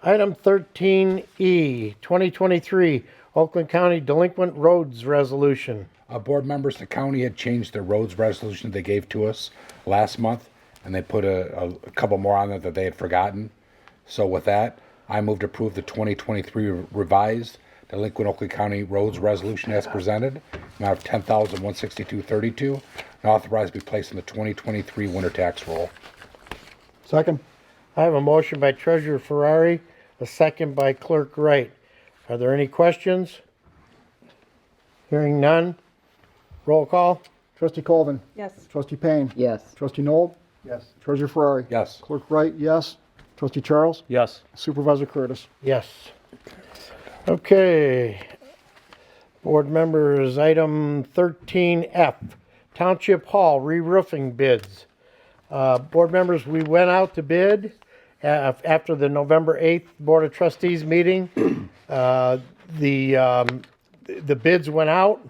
Item 13E, 2023 Oakland County Delinquent Roads Resolution. Board members, the county had changed the roads resolution they gave to us last month, and they put a couple more on there that they had forgotten. So with that, I move to approve the 2023 revised delinquent Oakland County roads resolution as presented, amount of $10,162.32, and authorized to be placed in the 2023 winter tax roll. Second. I have a motion by Treasurer Ferrari, a second by Clerk Wright. Are there any questions? Hearing none. Roll call. Trustee Colvin. Yes. Trustee Payne. Yes. Trustee Noel. Yes. Treasurer Ferrari. Yes. Clerk Wright, yes. Trustee Charles. Yes. Supervisor Curtis. Yes. Okay. Board members, item 13F, Township Hall re-roofing bids. Board members, we went out to bid after the November 8th Board of Trustees meeting. The bids went out.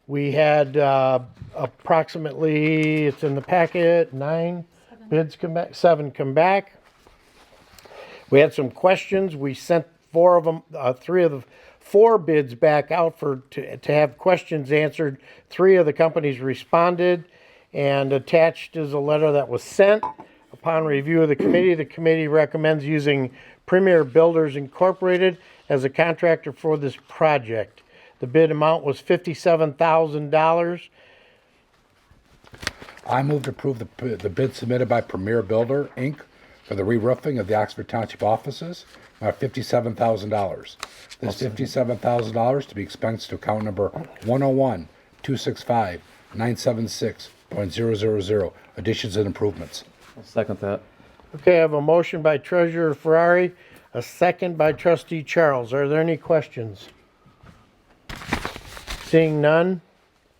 We had approximately, it's in the packet, 9 bids come back, 7 come back. We had some questions. We sent 4 of them, 3 of the 4 bids back out to have questions answered. 3 of the companies responded, and attached is a letter that was sent. Upon review of the committee recommends using Premier Builders Incorporated as a contractor for this project. The bid amount was $57,000. I move to approve the bid submitted by Premier Builder, Inc. for the re-roofing of the Oxford Township offices, about $57,000. This $57,000 to be expensed to account number 101-265-976.000, additions and improvements. I'll second that. Okay, I have a motion by Treasurer Ferrari, a second by Trustee Charles. Are there any questions? Seeing none,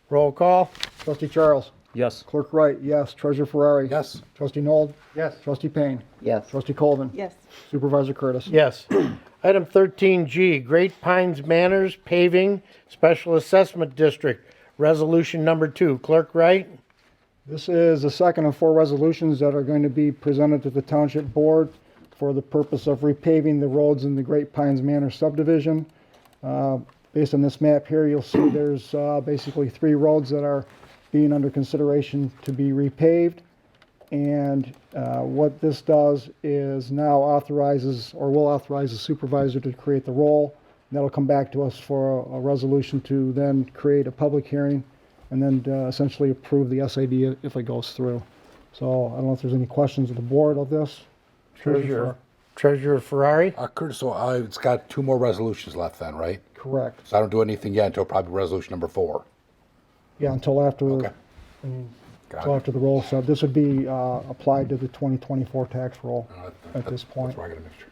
roll call. Trustee Charles. Yes. Clerk Wright, yes. Treasurer Ferrari. Yes. Trustee Noel. Yes. Trustee Payne. Yes. Trustee Colvin. Yes. Supervisor Curtis. Yes. Item 13G, Great Pines Manors Paving Special Assessment District, Resolution Number 2. Clerk Wright? This is the second of 4 resolutions that are going to be presented to the Township Board for the purpose of repaving the roads in the Great Pines Manor subdivision. Based on this map here, you'll see there's basically 3 roads that are being under consideration to be repaved. And what this does is now authorizes, or will authorize the supervisor to create the roll. And that'll come back to us for a resolution to then create a public hearing and then essentially approve the SID if it goes through. So I don't know if there's any questions of the board of this. Treasurer Ferrari? Curtis, so it's got 2 more resolutions left then, right? Correct. So I don't do anything yet until probably resolution number 4. Yeah, until after, Okay. Got until it. after the roll. So this would be applied to the 2024 tax roll at this point. That's where I gotta make sure.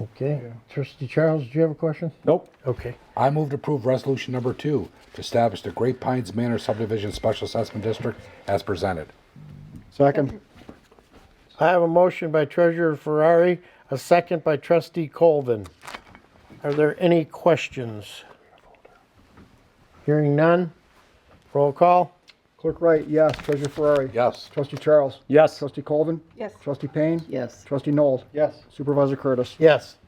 Okay. Trustee Charles, do you have a question? Nope. Okay. I move to approve resolution number 2 to establish the Great Pines Manor Subdivision Special Assessment District as presented. Second. I have a motion by Treasurer Ferrari, a second by Trustee Colvin. Are there any questions? Hearing none, roll call. Clerk Wright, yes. Treasurer Ferrari. Yes. Trustee Charles. Yes. Trustee Colvin. Yes. Trustee Payne. Yes. Trustee Noel. Yes. Supervisor Curtis. Yes.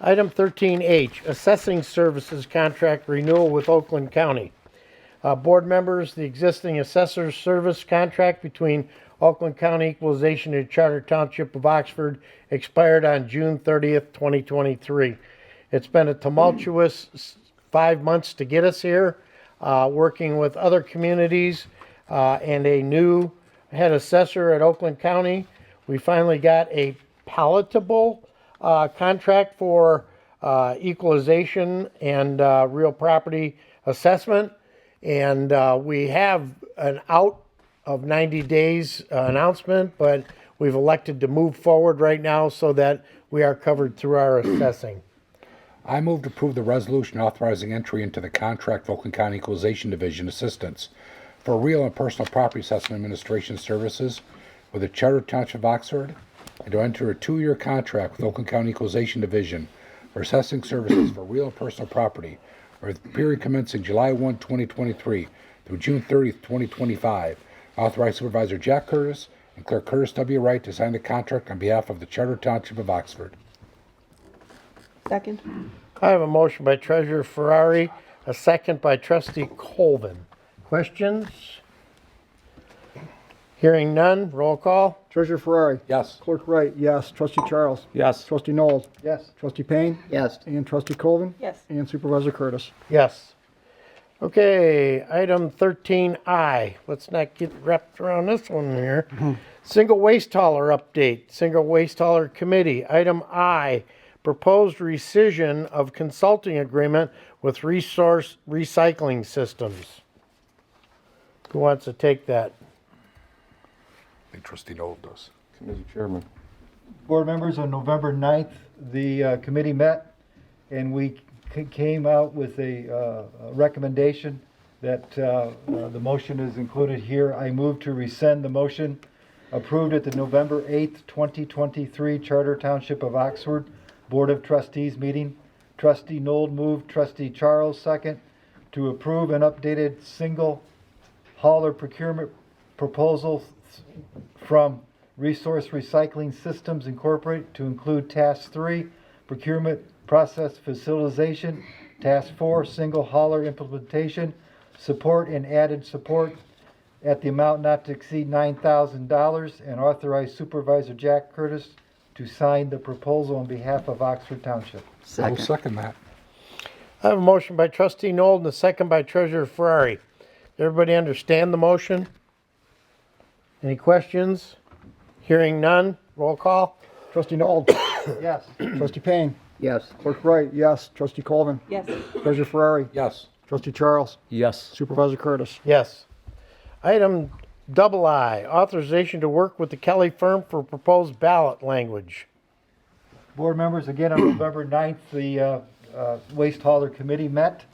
Item 13H, Assessing Services Contract Renewal with Oakland County. Board members, the existing assessor's service contract between Oakland County Equalization and Charter Township of Oxford expired on June 30th, 2023. It's been a tumultuous 5 months to get us here, working with other communities and a new head assessor at Oakland County. We finally got a palatable contract for equalization and real property assessment. And we have an out of 90 days announcement, but we've elected to move forward right now so that we are covered through our assessing. I move to approve the resolution authorizing entry into the contract for Oakland County Equalization Division assistance for real and personal property assessment administration services with the Charter Township of Oxford, and to enter a 2-year contract with Oakland County Equalization Division for assessing services for real and personal property for the period commencing July 1, 2023 through June 30, 2025. Authorize Supervisor Jack Curtis and Clerk Curtis W. Wright to sign the contract on behalf of the Charter Township of Oxford. Second. I have a motion by Treasurer Ferrari, a second by Trustee Colvin. Questions? Hearing none, roll call. Treasurer Ferrari. Yes. Clerk Wright, yes. Trustee Charles. Yes. Trustee Noel. Yes. Trustee Payne. Yes. And Trustee Colvin. Yes. And Supervisor Curtis. Yes. Okay, item 13I. Let's not get wrapped around this one here. Single waste hauler update, single waste hauler committee. Item I, proposed rescission of consulting agreement with Resource Recycling Systems. Who wants to take that? I think Trustee Noel does. Committee Chairman. Board members, on November 9th, the committee met and we came out with a recommendation that the motion is included here. I move to rescind the motion approved at the November 8th, 2023 Charter Township of Oxford Board of Trustees meeting. Trustee Noel moved, Trustee Charles second, to approve an updated single hauler procurement proposal from Resource Recycling Systems Incorporated to include Task 3, Procurement Process Facilitization, Task 4, Single Hauler Implementation, Support and Added Support at the amount not to exceed $9,000, and authorize Supervisor Jack Curtis to sign the proposal on behalf of Oxford Township. I will Second. second that. I have a motion by Trustee Noel and a second by Treasurer Ferrari. Everybody understand the motion? Any questions? Hearing none, roll call. Trustee Noel. Yes. Trustee Payne. Yes. Clerk Wright, yes. Trustee Colvin. Yes. Treasurer Ferrari. Yes. Trustee Charles. Yes. Supervisor Curtis. Yes. Item I, authorization to work with the Kelly firm for proposed ballot language. Board members, again, on November 9th, the Waste Hauler Committee met,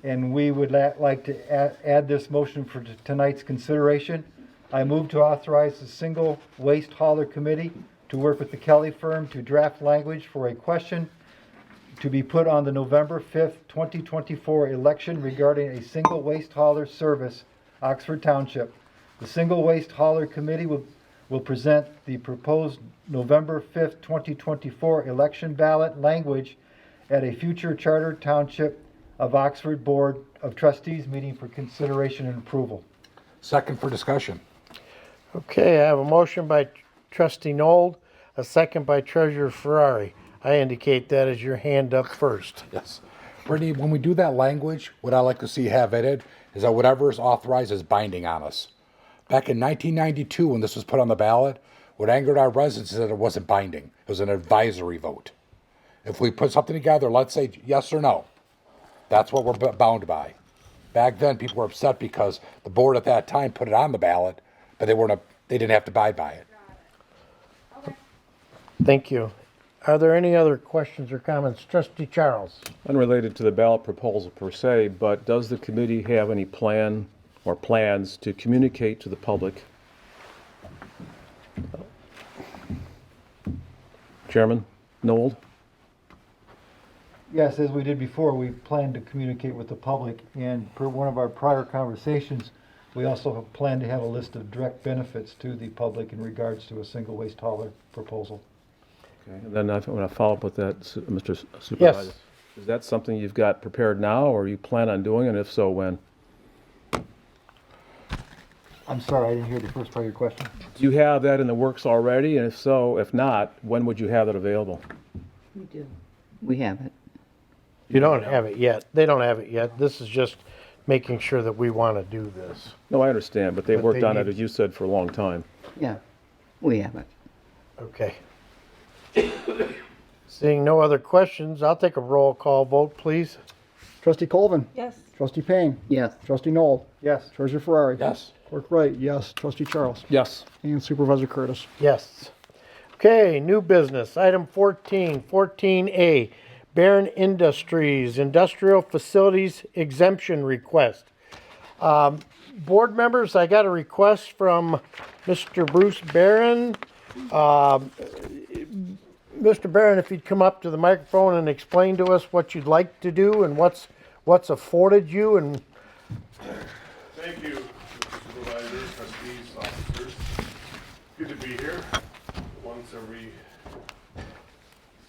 and we would like to add this motion for tonight's consideration. I move to authorize the Single Waste Hauler Committee to work with the Kelly firm to draft language for a question to be put on the November 5th, 2024 election regarding a single waste hauler service, Oxford Township. The Single Waste Hauler Committee will present the proposed November 5th, 2024 election ballot language at a future Charter Township of Oxford Board of Trustees meeting for consideration and approval. Second for discussion. Okay, I have a motion by Trustee Noel, a second by Treasurer Ferrari. I indicate that as your hand up first. Yes. Brittany, when we do that language, what I like to see have edited is that whatever is authorized is binding on us. Back in 1992, when this was put on the ballot, what angered our residents is that it wasn't binding. It was an advisory vote. If we put something together, let's say yes or no, that's what we're bound by. Back then, people were upset because the board at that time put it on the ballot, but they didn't have to abide by it. Thank you. Are there any other questions or comments? Trustee Charles. Unrelated to the ballot proposal per se, but does the committee have any plan or plans to communicate to the public? Chairman Noel? Yes, as we did before, we plan to communicate with the public, and per one of our prior conversations, we also plan to have a list of direct benefits to the public in regards to a single waste hauler proposal. Okay, and then I want to follow up with that, Mr. Supervisor. Yes. Is that something you've got prepared now, or you plan on doing, and if so, when? I'm sorry, I didn't hear the first part of your question. Do you have that in the works already, and if so, if not, when would you have it available? We do. We have it. You don't have it yet. They don't have it yet. This is just making sure that we want to do this. No, I understand, but they But worked they on it, need- as you said, for a long time. Yeah, we have it. Okay. Seeing no other questions, I'll take a roll call vote, please. Trustee Colvin. Yes. Trustee Payne. Yes. Trustee Noel. Yes. Treasurer Ferrari. Yes. Clerk Wright, yes. Trustee Charles. Yes. And Supervisor Curtis. Yes. Okay, new business. Item 14, 14A, Barron Industries, Industrial Facilities Exemption Request. Board members, I got a request from Mr. Bruce Barron. Mr. Barron, if you'd come up to the microphone and explain to us what you'd like to do and what's afforded you and Thank you, Mr. Supervisor, trustees, officers. Good to be here once every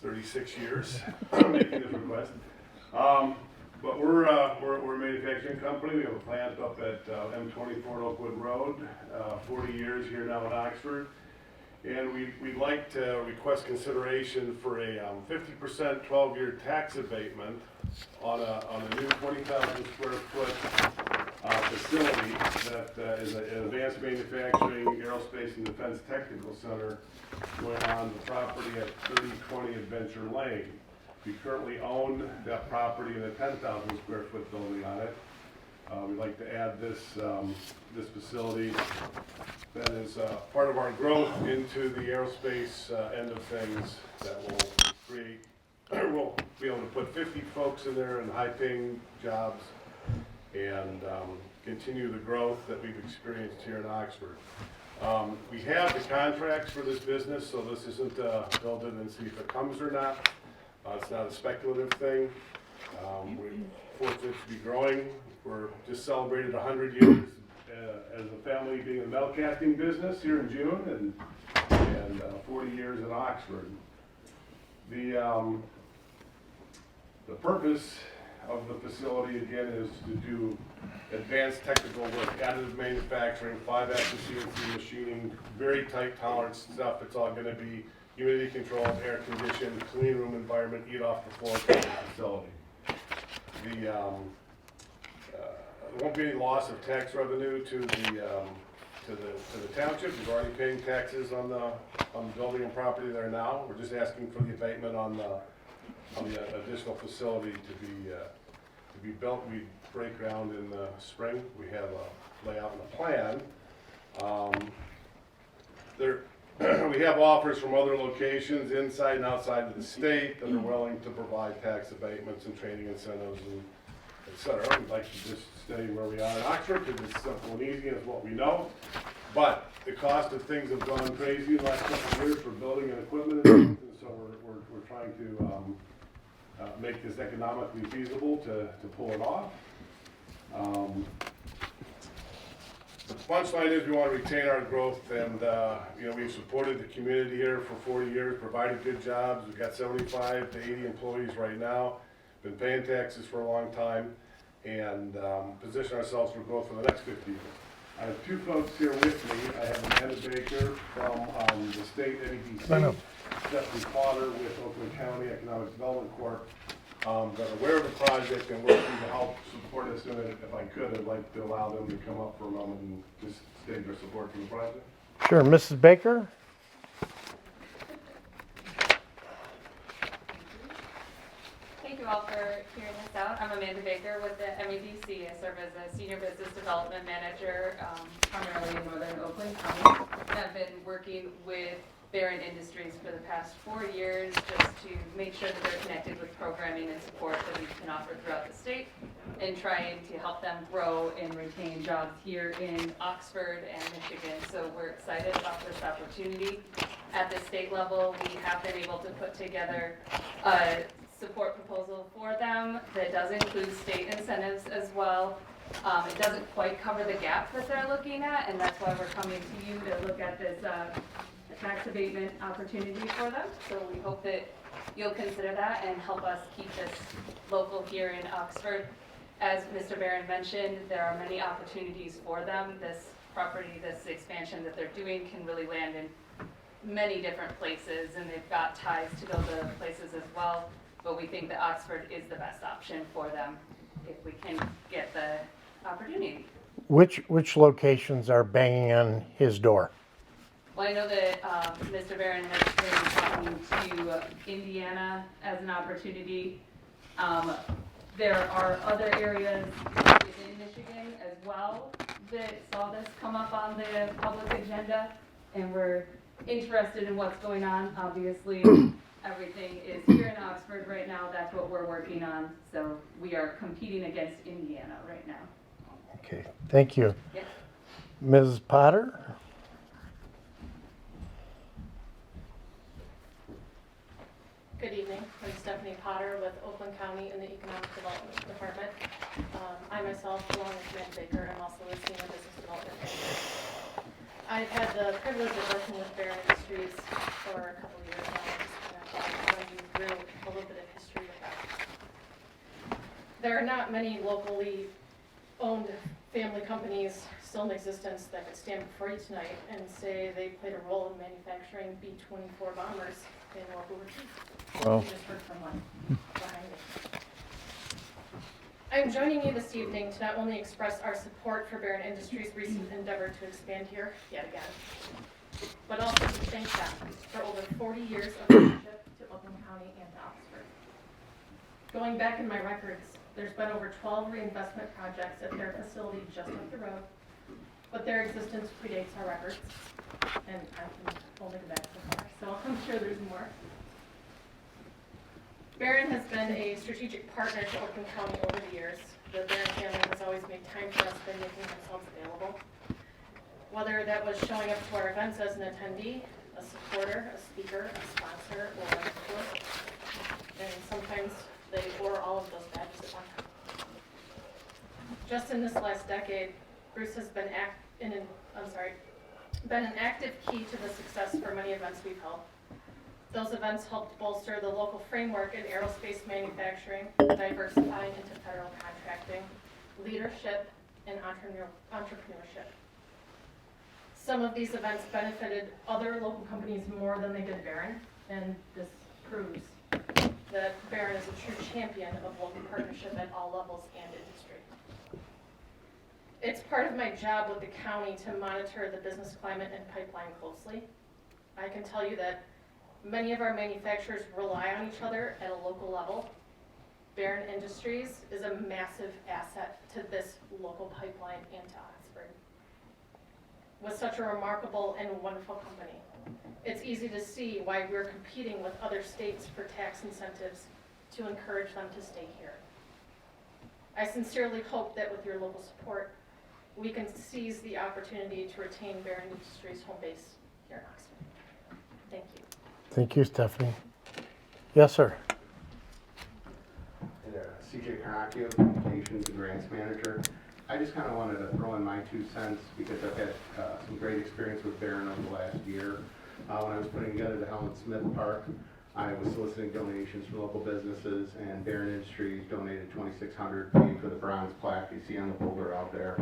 36 years making this request. But we're a manufacturing company. We have a plant up at M24 Oakwood Road, 40 years here now in Oxford. And we'd like to request consideration for a 50% 12-year tax abatement on a new 20,000 square foot facility that is an advanced manufacturing, aerospace, and defense technical center going on the property at 3020 Adventure Lane. We currently own that property in a 10,000 square foot building on it. We'd like to add this facility that is part of our growth into the aerospace end of things that will create, we'll be able to put 50 folks in there in high-paying jobs and continue the growth that we've experienced here in Oxford. We have the contracts for this business, so this isn't build it and see if it comes or not. It's not a speculative thing. We're fortunate to be growing. We're just celebrated 100 years as a family being in the metal casting business here in June, and 40 years in Oxford. The purpose of the facility again is to do advanced technical work, additive manufacturing, 5-axis CNC machining, very tight tolerance stuff. It's all going to be humidity controlled, air conditioned, clean room environment, eat off the floor kind of facility. There won't be any loss of tax revenue to the township. We're already paying taxes on the building and property there now. We're just asking for the abatement on the additional facility to be built. We break ground in the spring. We have a layout and a plan. We have offers from other locations inside and outside of the state that are willing to provide tax abatements and training incentives and et cetera. We'd like to just stay where we are in Oxford because it's simple and easy and it's what we know. But the cost of things have gone crazy in the last couple of years for building and equipment and so we're trying to make this economically feasible to pull it off. The punchline is we want to retain our growth, and we've supported the community here for 40 years, provided good jobs. We've got 75 to 80 employees right now, been paying taxes for a long time, and position ourselves for growth for the next 50 years. I have two folks here with me. I have Amanda Baker from the state NEDC, Stephanie Potter with Oakland County Economic Development Corp. That are aware of the project and working to help support us in it. If I could, I'd like to allow them to come up for a moment and just state their support for the project. Sure, Mrs. Baker? Thank you all for hearing this out. I'm Amanda Baker with the MEDC. I serve as a Senior Business Development Manager, primarily in Northern Oakland County. I've been working with Barron Industries for the past 4 years just to make sure that they're connected with programming and support that we can offer throughout the state and trying to help them grow and retain jobs here in Oxford and Michigan. So we're excited about this opportunity. At the state level, we have been able to put together a support proposal for them that does include state incentives as well. It doesn't quite cover the gap that they're looking at, and that's why we're coming to you to look at this tax abatement opportunity for them. So we hope that you'll consider that and help us keep this local here in Oxford. As Mr. Barron mentioned, there are many opportunities for them. This property, this expansion that they're doing can really land in many different places, and they've got ties to go to places as well. But we think that Oxford is the best option for them if we can get the opportunity. Which locations are banging on his door? Well, I know that Mr. Barron has been talking to Indiana as an opportunity. There are other areas within Michigan as well that saw this come up on the public agenda, and we're interested in what's going on. Obviously, everything is here in Oxford right now. That's what we're working on. So we are competing against Indiana right now. Okay, thank you. Yes. Ms. Potter? Good evening. I'm Stephanie Potter with Oakland County in the Economic Development Department. I myself, along with Amanda Baker, am also a Senior Business Development Manager. I've had the privilege of working with Barron Industries for a couple of years now. I just kind of joined you There are not many locally owned family companies still in existence that could stand before you tonight and say they played a role in manufacturing B-24 bombers in World War II. Well, You just heard from one behind me. I am joining you this evening to not only express our support for Barron Industries' recent endeavor to expand here yet again, but also to thank them for over 40 years of friendship to Oakland County and to Oxford. Going back in my records, there's been over 12 reinvestment projects at their facility just up the road, but their existence predates our records, and I can only go back so far, so I'm sure there's more. Barron has been a strategic partner to Oakland County over the years. The Barron family has always made time for us by making themselves available. Whether that was showing up to our events as an attendee, a supporter, a speaker, a sponsor, or a support. And sometimes they wore all of those badges at one time. Just in this last decade, Bruce has been an active key to the success for many events we've held. Those events helped bolster the local framework in aerospace manufacturing, diversifying into federal contracting, leadership, and entrepreneurship. Some of these events benefited other local companies more than they did Barron, and this proves that Barron is a true champion of local partnership at all levels and industry. It's part of my job with the county to monitor the business climate and pipeline closely. I can tell you that many of our manufacturers rely on each other at a local level. Barron Industries is a massive asset to this local pipeline and to Oxford. With such a remarkable and wonderful company, it's easy to see why we're competing with other states for tax incentives to encourage them to stay here. I sincerely hope that with your local support, we can seize the opportunity to retain Barron Industries' home base here in Oxford. Thank you. Thank you, Stephanie. Yes, sir. Hey there, CJ Carnacchio, Communications and Grants Manager. I just kind of wanted to throw in my 2 cents because I've had some great experience with Barron over the last year. When I was putting together the Helen Smith Park, I was soliciting donations from local businesses, and Barron Industries donated $2,600 for the bronze plaque you see on the boulder out there.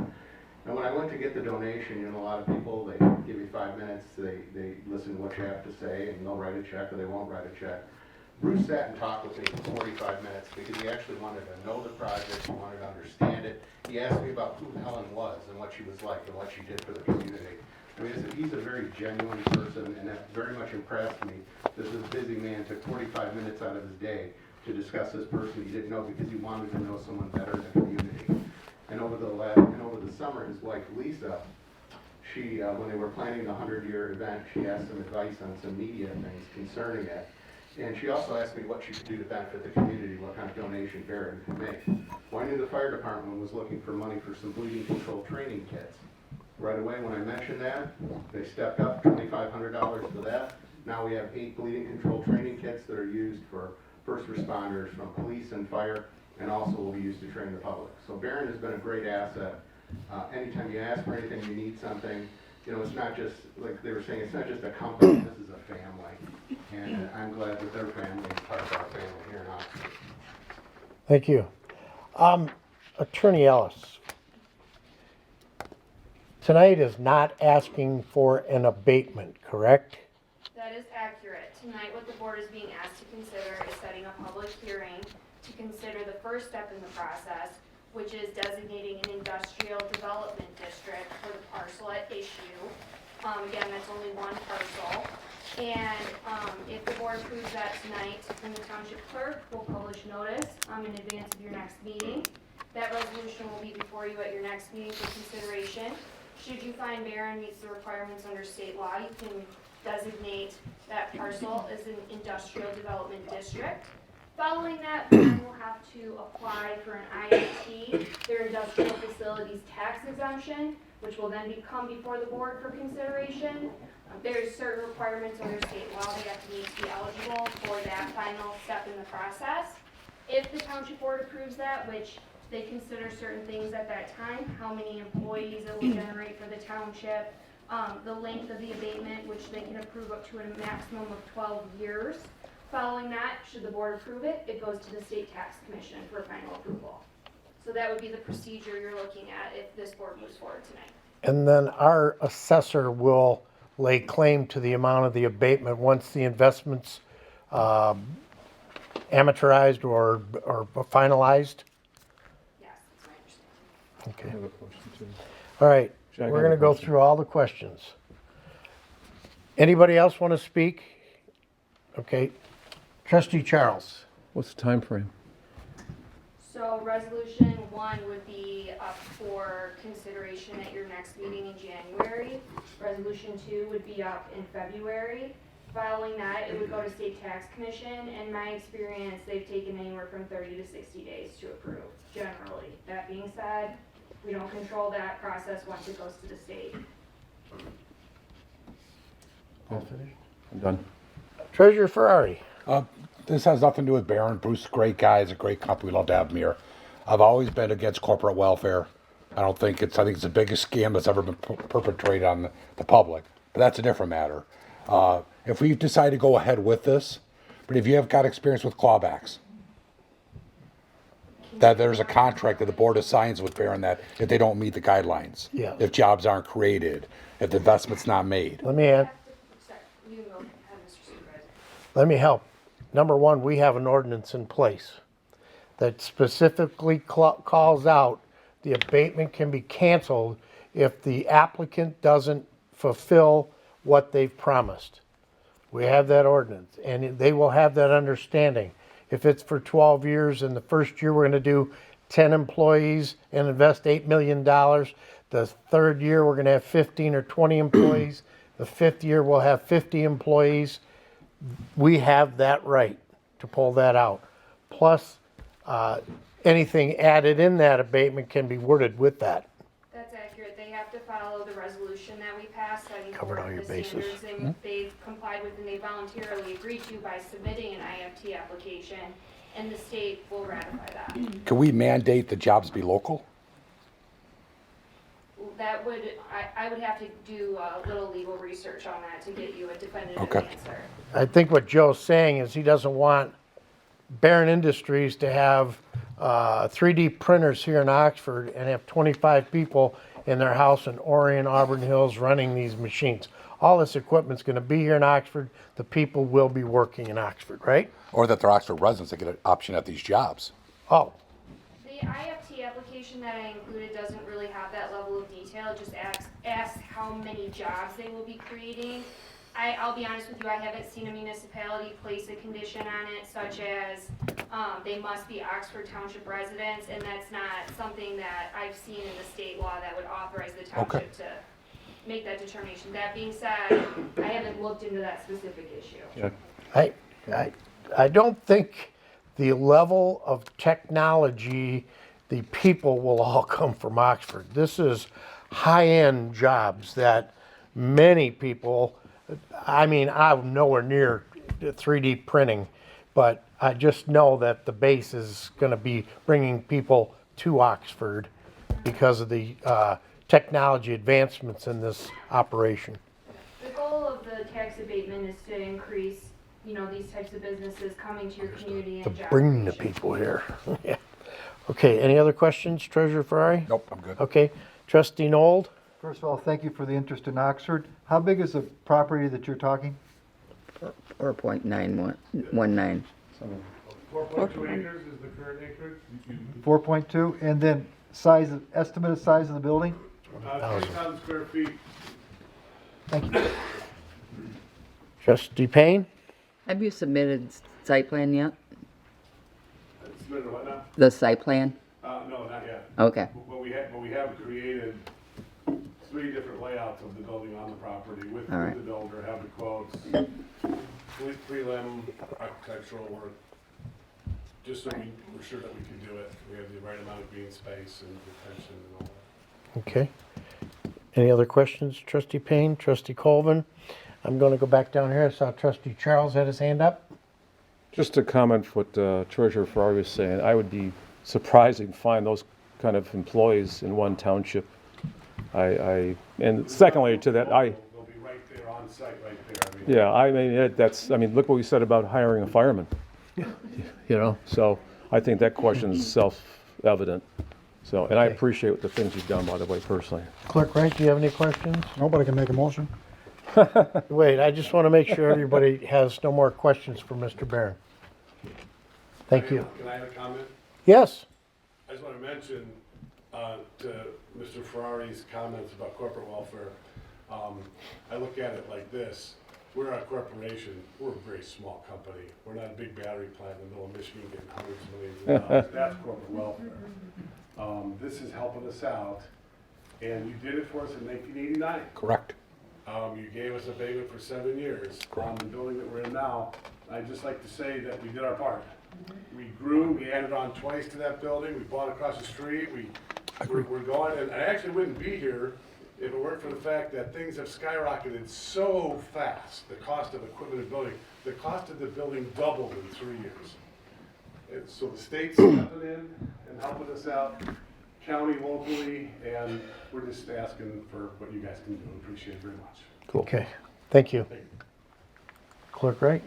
And when I went to get the donation, a lot of people, they give you 5 minutes, they listen to what you have to say, and they'll write a check or they won't write a check. Bruce sat and talked with me for 45 minutes because he actually wanted to know the project, he wanted to understand it. He asked me about who Helen was and what she was like and what she did for the community. I mean, he's a very genuine person, and that very much impressed me. This busy man took 45 minutes out of his day to discuss this person he didn't know because he wanted to know someone better in the community. And over the summer, his wife Lisa, she when they were planning the 100-year event, she asked some advice on some media things concerning it. And she also asked me what she could do to benefit the community, what kind of donation Barron could make. Well, I knew the fire department was looking for money for some bleeding control training kits. Right away when I mentioned that, they stepped up $2,500 for that. Now we have 8 bleeding control training kits that are used for first responders from police and fire, and also will be used to train the public. So Barron has been a great asset. Anytime you ask for anything, you need something, it's not just, like they were saying, it's not just a company, this is a family. And I'm glad that their family is part of our family here in Oxford. Thank you. Attorney Ellis, tonight is not asking for an abatement, correct? That is accurate. Tonight, what the board is being asked to consider is setting a public hearing to consider the first step in the process, which is designating an industrial development district for the parcel at issue. Again, that's only one parcel. And if the board approves that tonight, then the township clerk will publish notice in advance of your next meeting. That resolution will be before you at your next meeting for consideration. Should you find Barron meets the requirements under state law, you can designate that parcel as an industrial development district. Following that, Barron will have to apply for an IFT, their industrial facilities tax exemption, which will then come before the board for consideration. There's certain requirements under state law they have to meet to be eligible for that final step in the process. If the township board approves that, which they consider certain things at that time, how many employees it will generate for the township, the length of the abatement, which they can approve up to a maximum of 12 years. Following that, should the board approve it, it goes to the state tax commission for final approval. So that would be the procedure you're looking at if this board moves forward tonight. And then our assessor will lay claim to the amount of the abatement once the investment's amortized or finalized? Yes, that's my understanding. Okay. I have a question too. All right, Jack, I we're have a gonna go question. through all the questions. Anybody else want to speak? Okay. Trustee Charles. What's the time frame? So resolution 1 would be up for consideration at your next meeting in January. Resolution 2 would be up in February. Following that, it would go to State Tax Commission. In my experience, they've taken anywhere from 30 to 60 days to approve, generally. That being said, we don't control that process once it goes to the state. All finished? I'm done. Treasurer Ferrari. This has nothing to do with Barron. Bruce is a great guy. He's a great company. We love to have him here. I've always been against corporate welfare. I think it's the biggest scam that's ever been perpetrated on the public. But that's a different matter. If we decide to go ahead with this, but if you have got experience with clawbacks, that there's a contract that the board assigns with Barron that if they don't meet the guidelines, Yeah. if jobs aren't created, if the investment's not made. Let me add, Sorry, you can go ahead, Mr. Supervisor. let me help. Number one, we have an ordinance in place that specifically calls out the abatement can be canceled if the applicant doesn't fulfill what they've promised. We have that ordinance, and they will have that understanding. If it's for 12 years and the first year we're going to do 10 employees and invest $8 million, the third year we're going to have 15 or 20 employees, the fifth year we'll have 50 employees. We have that right to pull that out. Plus, anything added in that abatement can be worded with that. That's accurate. They have to follow the resolution that we passed, setting Covered forth all your the bases. standards they've complied with and they voluntarily agreed to by submitting an IFT application, and the state will ratify that. Can we mandate the jobs be local? That would, I would have to do a little legal research on that to get you a definitive Okay. answer. I think what Joe's saying is he doesn't want Barron Industries to have 3D printers here in Oxford and have 25 people in their house in Orion, Auburn Hills running these machines. All this equipment's going to be here in Oxford. The people will be working in Oxford, right? Or that they're Oxford residents that get an option at these jobs? Oh, The IFT application that I included doesn't really have that level of detail. It just asks how many jobs they will be creating. I'll be honest with you, I haven't seen a municipality place a condition on it such as they must be Oxford Township residents, and that's not something that I've seen in the state law that would authorize the township to make that determination. That being said, I haven't looked into that specific issue. Yeah. I don't think the level of technology, the people will all come from Oxford. This is high-end jobs that many people, I mean, I'm nowhere near 3D printing, but I just know that the base is going to be bringing people to Oxford because of the technology advancements in this operation. The goal of the tax abatement is to increase, these types of businesses coming to your community To and job bring the creation. people here. Yeah. Okay, any other questions, Treasurer Ferrari? Nope, I'm good. Okay, Trustee Nold? First of all, thank you for the interest in Oxford. How big is the property that you're talking? 4.919. 4.2 acres is the current acreage. 4.2, and then estimated size of the building? 10,000 square feet. Thank you. Trustee Payne? Have you submitted site plan yet? Submitted what now? The site plan? No, not yet. Okay. But we have created 3 different layouts of the building on the property with All right. the builder, have the quotes, prelim architectural work, just so we're sure that we can do it. We have the right amount of green space and retention and all that. Okay. Any other questions, Trustee Payne, Trustee Colvin? I'm going to go back down here. I saw Trustee Charles had his hand up. Just to comment what Treasurer Ferrari was saying, I would be surprised to find those kind of employees in one township. And secondly to that, They'll be right there on site, right there. look what we said about hiring a fireman. So I think that question is self-evident. So, and I Okay. appreciate the things you've done, by the way, personally. Clerk Wright, do you have any questions? Nobody can make a motion. Wait, I just want to make sure everybody has no more questions for Mr. Barron. Thank you. Can I have a comment? Yes, I just want to mention to Mr. Ferrari's comments about corporate welfare, I look at it like this. We're a corporation. We're a very small company. We're not a big battery plant in the middle of Michigan getting hundreds of millions of dollars. That's corporate welfare. This is helping us out, and you did it for us in 1989. Correct. You gave us a abatement for 7 years on the building that we're in now. I'd just like to say that we did our part. We grew, we added on twice to that building, we bought across the street, we're going, and I actually wouldn't be here if it weren't for the fact that things have skyrocketed so fast, the cost of equipment and building. The cost of the building doubled in 3 years. And so the state's stepping in and helping us out, county, locally, and we're just asking for what you guys can do. Appreciate it very much. Cool. okay, thank you. Clerk Wright?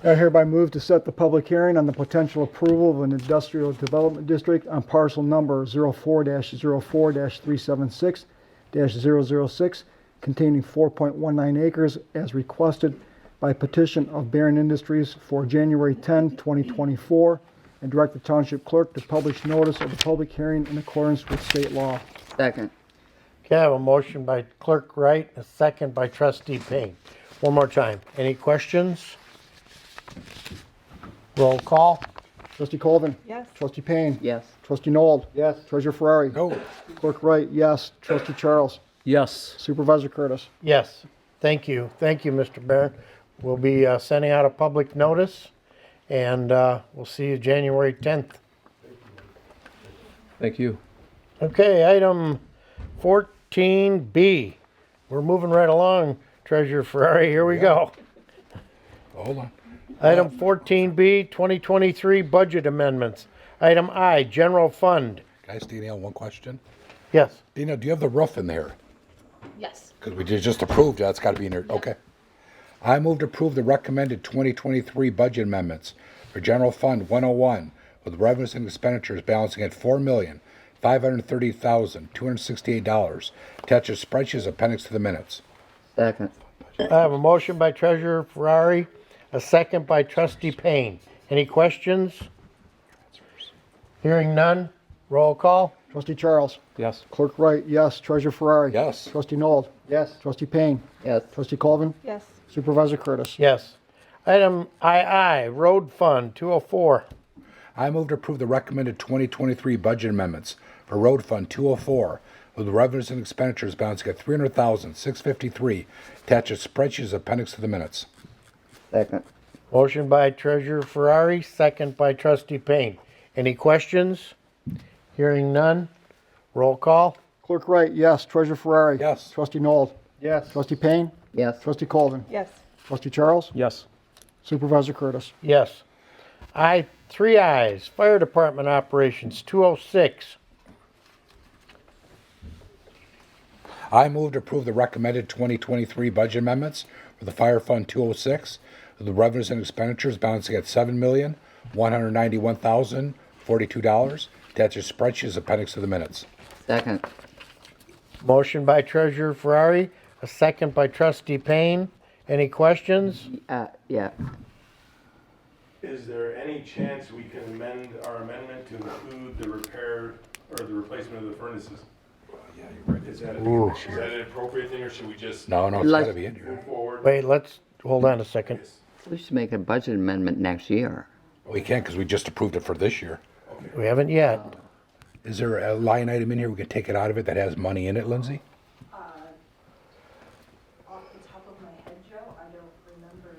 I hereby move to set the public hearing on the potential approval of an industrial development district on parcel number 04-04-376-006 containing 4.19 acres as requested by petition of Barron Industries for January 10, 2024, and direct the township clerk to publish notice of the public hearing in accordance with state law. Second. Okay, I have a motion by Clerk Wright, a second by Trustee Payne. One more time. Any questions? Roll call. Trustee Colvin. Yes. Trustee Payne. Yes. Trustee Nold. Yes. Treasurer Ferrari. No. Clerk Wright, yes. Trustee Charles. Yes. Supervisor Curtis. Yes, thank you. Thank you, Mr. Barron. We'll be sending out a public notice, and we'll see you January 10th. Thank you. Okay, item 14B. We're moving right along, Treasurer Ferrari. Here we go. Hold on. Item 14B, 2023 budget amendments. Item I, general fund. Guys, Danielle, one question. Yes. Danielle, do you have the roof in there? Yes. Because we just approved that, it's got to be in there. Okay. I move to approve the recommended 2023 budget amendments for General Fund 101 with revenues and expenditures balancing at $4,530,268. Attached as spreadsheet appendix to the minutes. Second. I have a motion by Treasurer Ferrari, a second by Trustee Payne. Any questions? Hearing none, roll call. Trustee Charles. Yes. Clerk Wright, yes. Treasurer Ferrari. Yes. Trustee Nold. Yes. Trustee Payne. Yes. Trustee Colvin. Yes. Supervisor Curtis. Yes. Item II, road fund 204. I move to approve the recommended 2023 budget amendments for Road Fund 204 with revenues and expenditures balancing at $300,653. Attached as spreadsheet appendix to the minutes. Second. Motion by Treasurer Ferrari, second by Trustee Payne. Any questions? Hearing none, roll call. Clerk Wright, yes. Treasurer Ferrari. Yes. Trustee Nold. Yes. Trustee Payne. Yes. Trustee Colvin. Yes. Trustee Charles. Yes. Supervisor Curtis. Yes. Three ayes. Fire Department Operations 206. I move to approve the recommended 2023 budget amendments for the Fire Fund 206 with the revenues and expenditures balancing at $7,191,042. Attached as spreadsheet appendix to the minutes. Second. Motion by Treasurer Ferrari, a second by Trustee Payne. Any questions? Yeah. Is there any chance we can amend our amendment to include the repair or the replacement of the furnaces? Yeah, you're right. Is that Ooh. an appropriate thing, or should we just No, it's Like- got to be in here. move forward? Wait, hold on a second. We should make a budget amendment next year. We can't because we just approved it for this year. We haven't yet. Is there a line item in here we can take it out of it that has money in it, Lindsay? Off the top of my head, Joe, I don't remember.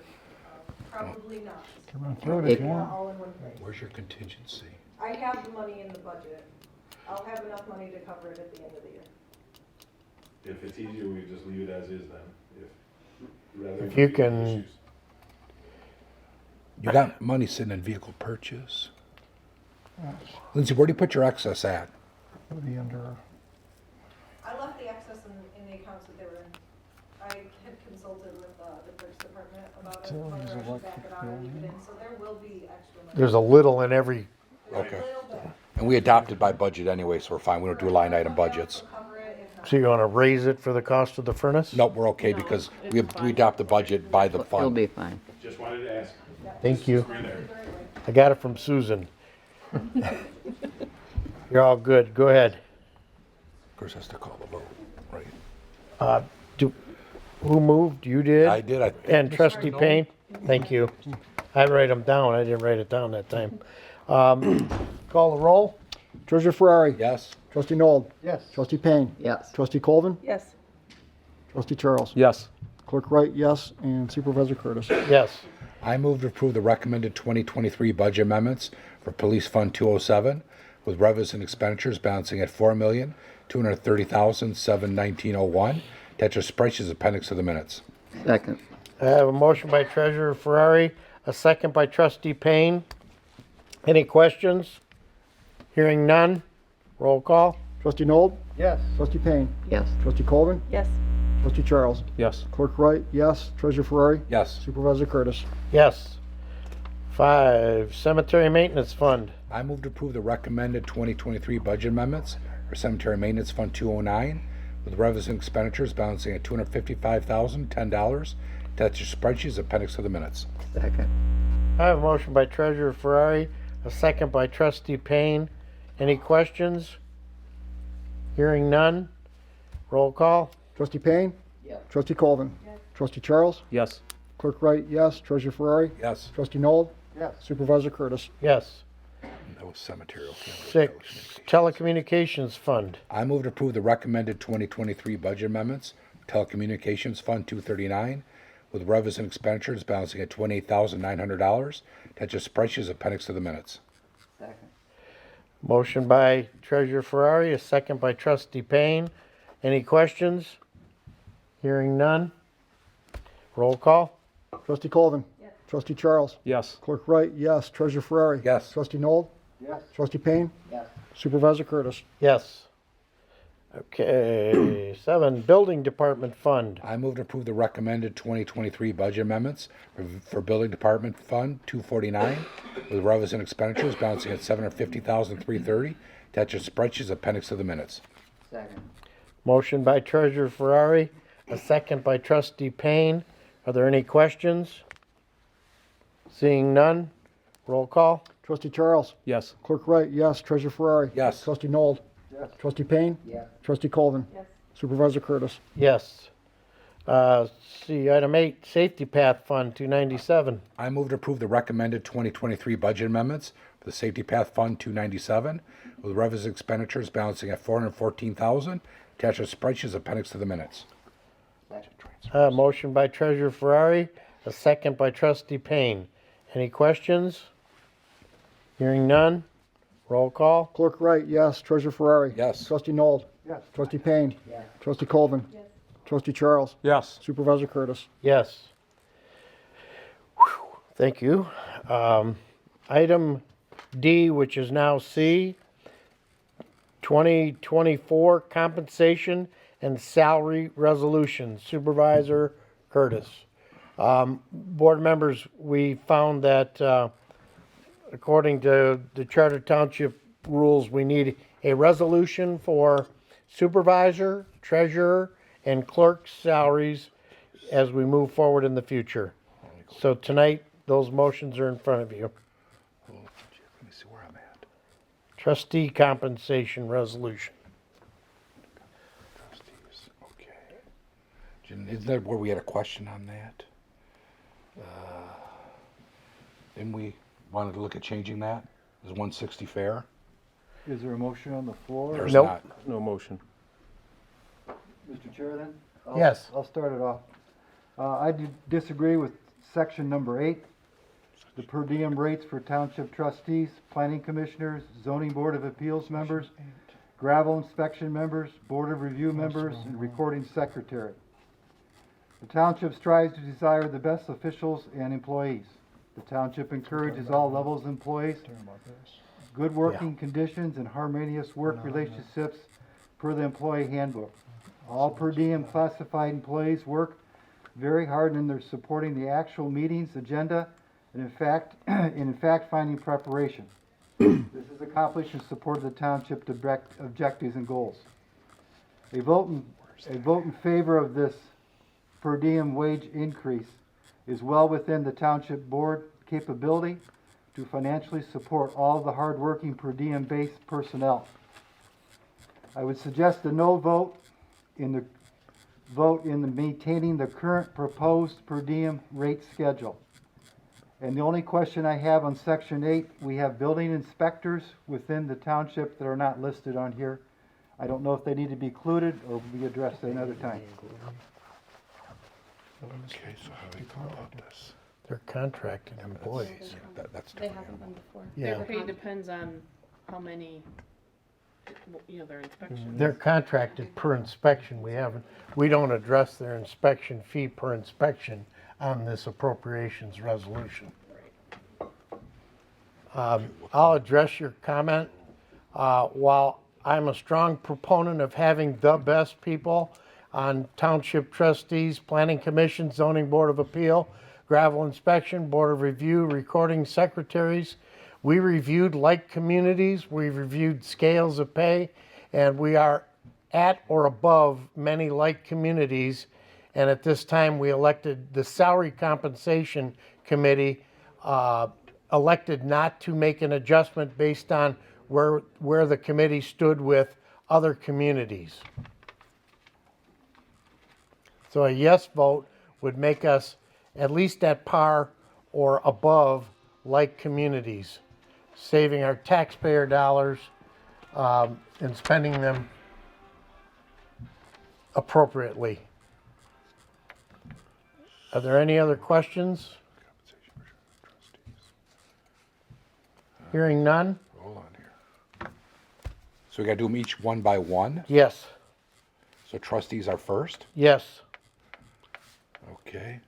Probably not. Can run through it if you Not want. all in one place. Where's your contingency? I have the money in the budget. I'll have enough money to cover it at the end of the year. If it's easier, we just leave it as is then. Rather If you than can- issues. You got money sitting in vehicle purchase. Lindsay, where do you put your excess at? It'll be under, I left the excess in the accounts that they were in. I had consulted with the bridge department about it, whether I should back it out or leave it in, so there will be extra money. There's a little in every, There's Okay. a little bit. And we adopted by budget anyway, so we're fine. We don't do line item budgets. Cover it if not. So you wanna raise it for the cost of the furnace? Nope, we're okay because we adopt the budget by the It'll fund. be fine. Just wanted to ask. Thank you. We're there. I got it from Susan. You're all good. Go ahead. Of course, has to call the vote, right? Who moved? You did? I did, And trustee Payne? Thank you. I write them down. I didn't write it down that time. Call the roll? Treasurer Ferrari. Yes. Trustee Noel. Yes. Trustee Payne. Yes. Trustee Colvin. Yes. Trustee Charles. Yes. Clerk Wright, yes, and Supervisor Curtis. Yes. I move to approve the recommended 2023 budget amendments for Police Fund 207 with revenues and expenditures balancing at $4,230,719.01. Attached spreadsheet appendix to the minutes. Second. I have a motion by Treasurer Ferrari, a second by Trustee Payne. Any questions? Hearing none. Roll call? Trustee Noel. Yes. Trustee Payne. Yes. Trustee Colvin. Yes. Trustee Charles. Yes. Clerk Wright, yes. Treasurer Ferrari. Yes. Supervisor Curtis. Yes. 5, Cemetery Maintenance Fund. I move to approve the recommended 2023 budget amendments for Cemetery Maintenance Fund 209 with revenues and expenditures balancing at $255,010. Attached spreadsheet appendix to the minutes. Second. I have a motion by Treasurer Ferrari, a second by Trustee Payne. Any questions? Hearing none. Roll call? Trustee Payne. Yes. Trustee Colvin. Yes. Trustee Charles. Yes. Clerk Wright, yes. Treasurer Ferrari. Yes. Trustee Noel. Yes. Supervisor Curtis. Yes. That was cemetery. Okay. 6, Telecommunications Fund. I move to approve the recommended 2023 budget amendments for Telecommunications Fund 239 with revenues and expenditures balancing at $28,900. Attached spreadsheet appendix to the minutes. Second. Motion by Treasurer Ferrari, a second by Trustee Payne. Any questions? Hearing none. Roll call? Trustee Colvin. Yes. Trustee Charles. Yes. Clerk Wright, yes. Treasurer Ferrari. Yes. Trustee Noel. Yes. Trustee Payne. Yes. Supervisor Curtis. Yes. Okay, 7, Building Department Fund. I move to approve the recommended 2023 budget amendments for Building Department Fund 249 with revenues and expenditures balancing at $750,330. Attached spreadsheet appendix to the minutes. Second. Motion by Treasurer Ferrari, a second by Trustee Payne. Are there any questions? Seeing none. Roll call? Trustee Charles. Yes. Clerk Wright, yes. Treasurer Ferrari. Yes. Trustee Noel. Yes. Trustee Payne. Yes. Trustee Colvin. Yes. Supervisor Curtis. Yes. See, item 8, Safety Path Fund 297. I move to approve the recommended 2023 budget amendments for the Safety Path Fund 297 with revenues and expenditures balancing at $414,000. Attached spreadsheet appendix to the minutes. Motion by Treasurer Ferrari, a second by Trustee Payne. Any questions? Hearing none. Roll call? Clerk Wright, yes. Treasurer Ferrari. Yes. Trustee Noel. Yes. Trustee Payne. Yes. Trustee Colvin. Yes. Trustee Charles. Yes. Supervisor Curtis. Yes. Whew, thank you. Item D, which is now C, 2024 Compensation and Salary Resolution. Supervisor Curtis. Board members, we found that according to the Charter Township rules, we need a resolution for supervisor, treasurer, and clerk salaries as we move forward in the future. So tonight, those motions are in front of you. Let me see where I'm at. Trustee compensation resolution. Trustees, okay. Isn't that where we had a question on that? Didn't we wanted to look at changing that? Is 160 fair? Is there a motion on the floor? There's Nope. not. No motion. Mr. Chair, then? Yes. I'll start it off. Disagree with section number 8. The per diem rates for township trustees, planning commissioners, zoning board of appeals members, gravel inspection members, board of review members, and recording secretary. The township strives to desire the best officials and employees. The township encourages all levels of employees, good working conditions, and harmonious work relationships per the employee handbook. All per diem classified employees work very hard in their supporting the actual meetings agenda and in fact finding preparation. This is accomplished in support of the township objectives and goals. A vote in favor of this per diem wage increase is well within the township board capability to financially support all the hardworking per diem based personnel. I would suggest a no vote in the maintaining the current proposed per diem rate schedule. And the only question I have on section 8, we have building inspectors within the township that are not listed on here. I don't know if they need to be included or be addressed at another time. Okay, so how do we go about this? They're contracted employees. That's They different. haven't been before. Yeah. Their pay depends on how many, their inspections. They're contracted per inspection. We don't address their inspection fee per inspection on this appropriations resolution. I'll address your comment. While I'm a strong proponent of having the best people on Township Trustees, Planning Commission, Zoning Board of Appeal, Gravel Inspection, Board of Review, Recording Secretaries, we reviewed like communities, we reviewed scales of pay, and we are at or above many like communities. And at this time, we elected the Salary Compensation Committee, elected not to make an adjustment based on where the committee stood with other communities. So a yes vote would make us at least at par or above like communities, saving our taxpayer dollars and spending them appropriately. Are there any other questions? Hearing none? Hold on here. So we gotta do them each one by one? Yes. So trustees are first? Yes. Okay.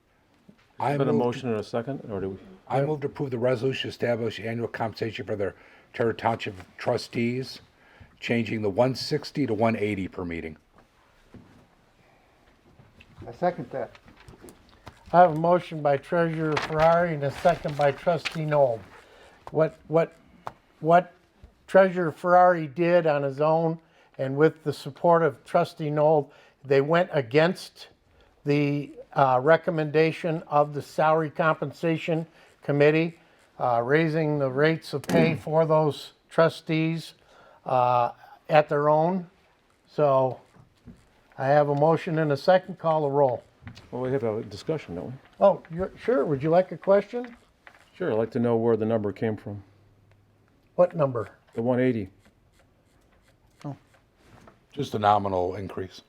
Been a motion and a second, or do we? I move to approve the resolution to establish annual compensation for the Tarrant Township trustees, changing the 160 to 180 per meeting. I second that. I have a motion by Treasurer Ferrari and a second by Trustee Noel. What Treasurer Ferrari did on his own and with the support of Trustee Noel, they went against the recommendation of the Salary Compensation Committee, raising the rates of pay for those trustees at their own. So I have a motion and a second. Call the roll. Well, we have a discussion, don't we? Oh, sure. Would you like a question? Sure, I'd like to know where the number came from. What number? The 180. Just a nominal increase.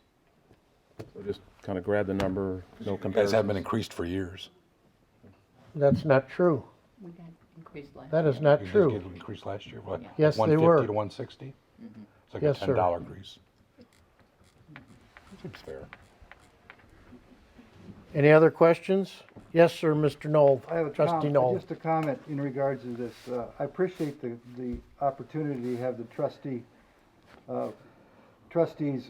So just kind of grab the number, no You guys comparison. haven't been increased for years. That's not true. We got increased last That is not You just true. get increased last year, what? Yes, they 150 were. to 160? It's like Yes, a sir. $10 increase. Seems fair. Any other questions? Yes, sir, Mr. Knoll. I have Trustee Knoll. just a comment in regards to this. I appreciate the opportunity to have the trustees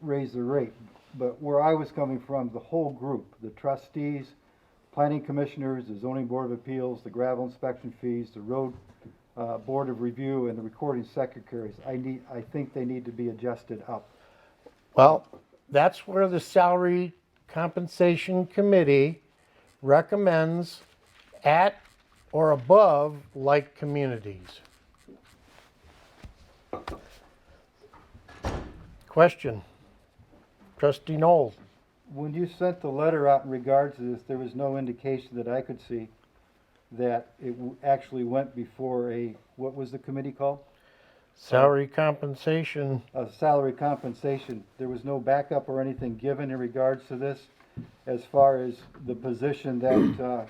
raise the rate. But where I was coming from, the whole group, the trustees, planning commissioners, the zoning board of appeals, the gravel inspection fees, the road board of review, and the recording secretaries, I think they need to be adjusted up. Well, that's where the Salary Compensation Committee recommends at or above like communities. Question. Trustee Knowles. When you sent the letter out in regards to this, there was no indication that I could see that it actually went before what was the committee called? Salary compensation. Salary compensation. There was no backup or anything given in regards to this as far as the position that,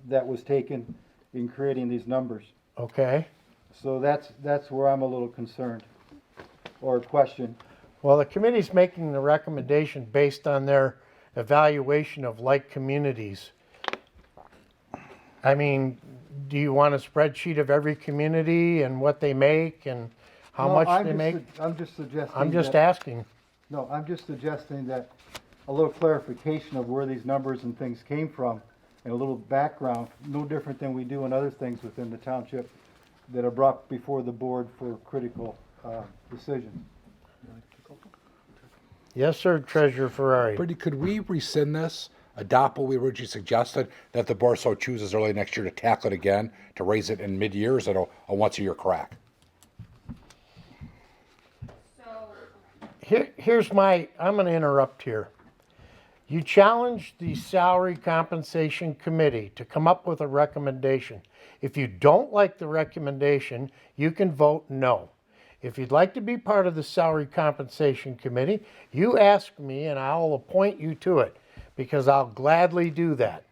that was taken in creating these numbers. Okay. So that's where I'm a little concerned or questioned. Well, the committee's making the recommendation based on their evaluation of like communities. I mean, do you want a spreadsheet of every community and what they make and how No, much they make? I'm just suggesting. I'm just that- asking. No, I'm just suggesting that a little clarification of where these numbers and things came from and a little background, no different than we do in other things within the township, that are brought before the board for critical decisions. Yes, sir, Treasurer Ferrari. Brittany, could we rescind this, adopt what we originally suggested, that the board so chooses early next year to tackle it again, to raise it in mid-year, or is it a once-a-year crack? Here's my, I'm going to interrupt here. You challenged the Salary Compensation Committee to come up with a recommendation. If you don't like the recommendation, you can vote no. If you'd like to be part of the Salary Compensation Committee, you ask me and I'll appoint you to it, because I'll gladly do that.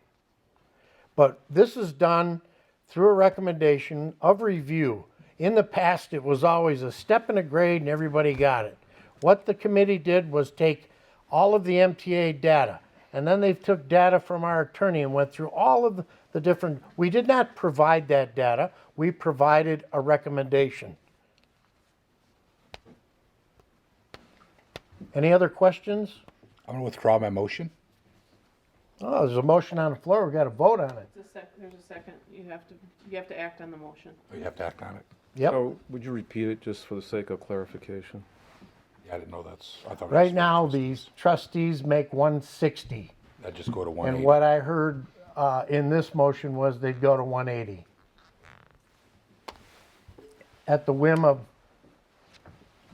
But this is done through a recommendation of review. In the past, it was always a step in a grade and everybody got it. What the committee did was take all of the MTA data, and then they took data from our attorney and went through all of the different, we did not provide that data, we provided a recommendation. Any other questions? I'm going to withdraw my motion. Oh, there's a motion on the floor, we got to vote on it. There's a second. You have to act on the motion. Oh, you have to act on it. Yep. So would you repeat it just for the sake of clarification? Yeah, I didn't know I thought. Right now, these trustees make 160. I'd just go to 180. And what I heard in this motion was they'd go to 180. At the whim of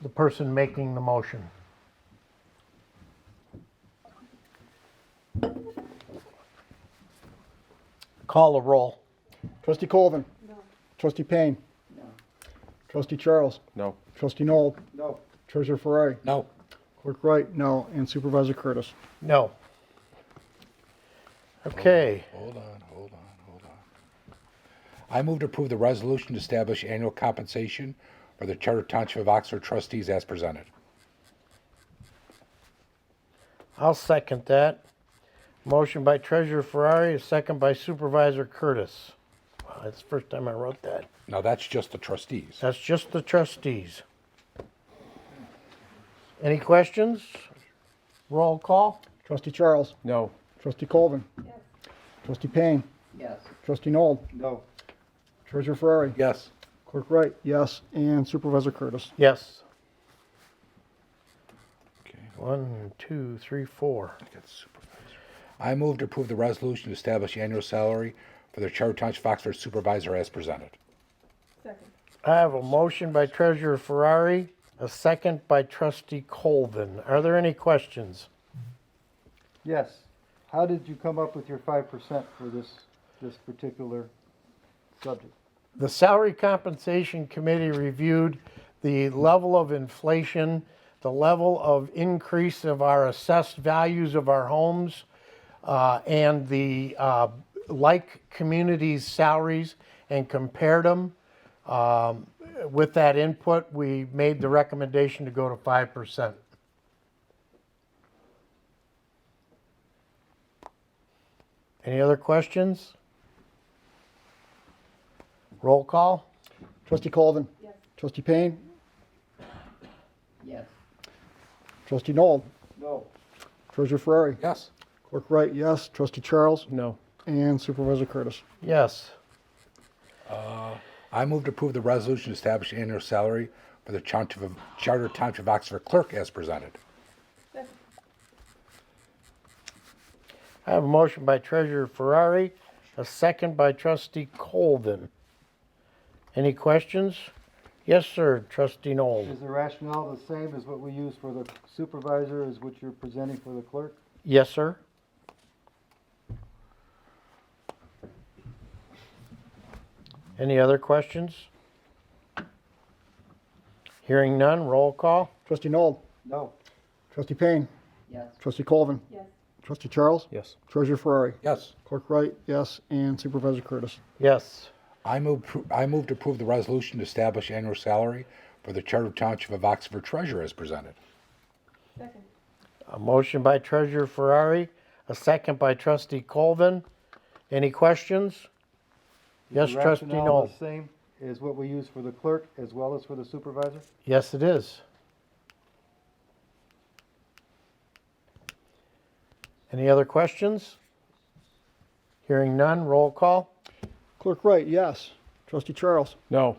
the person making the motion. Call the roll. Trustee Colvin. No. Trustee Payne. No. Trustee Charles. No. Trustee Noel. No. Treasurer Ferrari. No. Clerk Wright, no. And Supervisor Curtis. No. Okay. Hold on. I move to approve the resolution to establish annual compensation for the Charter Township of Oxford trustees as presented. I'll second that. Motion by Treasurer Ferrari, a second by Supervisor Curtis. Wow, that's the first time I wrote that. Now, that's just the trustees. That's just the trustees. Any questions? Roll call. Trustee Charles. No. Trustee Colvin. Yes. Trustee Payne. Yes. Trustee Noel. No. Treasurer Ferrari. Yes. Clerk Wright, yes. And Supervisor Curtis. Yes. Okay. 1, 2, 3, 4. I got supervisor. I move to approve the resolution to establish annual salary for the Charter Township of Oxford supervisor as presented. Second. I have a motion by Treasurer Ferrari, a second by Trustee Colvin. Are there any questions? Yes. How did you come up with your 5% for this particular subject? The Salary Compensation Committee reviewed the level of inflation, the level of increase of our assessed values of our homes, and the like communities' salaries, and compared them. With that input, we made the recommendation to go to 5%. Any other questions? Roll call. Trustee Colvin. Yes. Trustee Payne. Yes. Trustee Noel. No. Treasurer Ferrari. Yes. Clerk Wright, yes. Trustee Charles. No. And Supervisor Curtis. Yes. I move to approve the resolution to establish annual salary for the Charter Township of Oxford clerk as presented. Second. I have a motion by Treasurer Ferrari, a second by Trustee Colvin. Any questions? Yes, sir, Trustee Noel. Is the rationale the same as what we use for the supervisor as what you're presenting for the clerk? Yes, sir. Any other questions? Hearing none, roll call. Trustee Noel. No. Trustee Payne. Yes. Trustee Colvin. Yes. Trustee Charles. Yes. Treasurer Ferrari. Yes. Clerk Wright, yes. And Supervisor Curtis. Yes. I move to approve the resolution to establish annual salary for the Charter Township of Oxford treasurer as presented. Second. A motion by Treasurer Ferrari, a second by Trustee Colvin. Any questions? Yes, Is the Trustee rationale Noel. the same as what we use for the clerk as well as for the supervisor? Yes, it is. Any other questions? Hearing none, roll call. Clerk Wright, yes. Trustee Charles. No.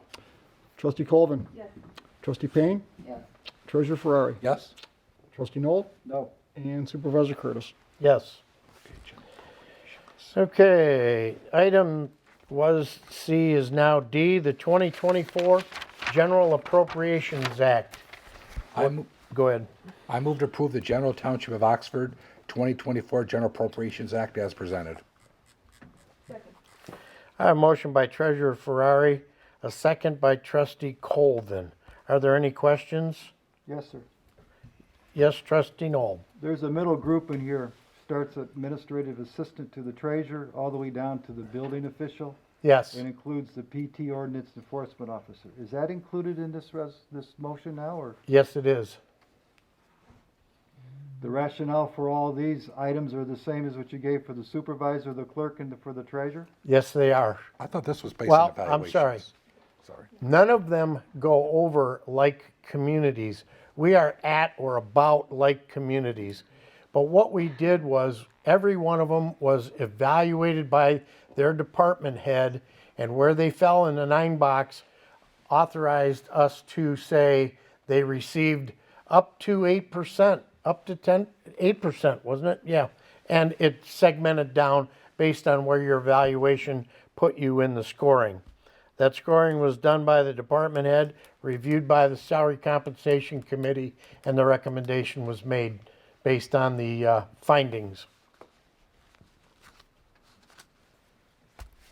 Trustee Colvin. Yes. Trustee Payne. Yes. Treasurer Ferrari. Yes? Trustee Noel. No. And Supervisor Curtis. Yes. Okay, item was C is now D, the 2024 General Appropriations Act. Go ahead. I move to approve the General Township of Oxford 2024 General Appropriations Act as presented. I have a motion by Treasurer Ferrari, a second by Trustee Colvin. Are there any questions? Yes, sir. Yes, Trustee Noel. There's a middle group in here, starts administrative assistant to the treasurer, all the way down to the building official. Yes. And includes the PT ordinance enforcement officer. Is that included in this motion now, or? Yes, it is. The rationale for all these items are the same as what you gave for the supervisor, the clerk, and for the treasurer? Yes, they are. I thought this was based Well, on evaluations. I'm sorry. Sorry. None of them go over like communities. We are at or about like communities. But what we did was every one of them was evaluated by their department head, and where they fell in the 9 box authorized us to say they received up to 8%, up to 8%, wasn't it? Yeah. And it segmented down based on where your evaluation put you in the scoring. That scoring was done by the department head, reviewed by the Salary Compensation Committee, and the recommendation was made based on the findings.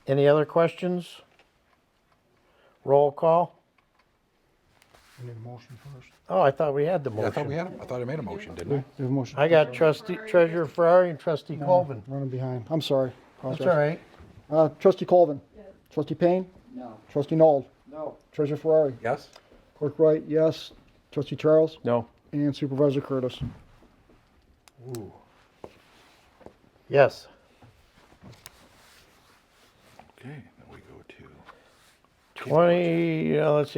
Any other questions? Roll call. We need a motion first. Oh, I thought we had the Yeah, motion. I thought I made a motion, didn't I? There's a motion. I got Trustee Treasurer Ferrari and Trustee Colvin. Running behind. I'm sorry. That's Apologize. all right. Trustee Colvin. Trustee Payne. No. Trustee Noel. No. Treasurer Ferrari. Yes? Clerk Wright, yes. Trustee Charles. No. And Supervisor Curtis. Ooh. Yes. Okay, then we go to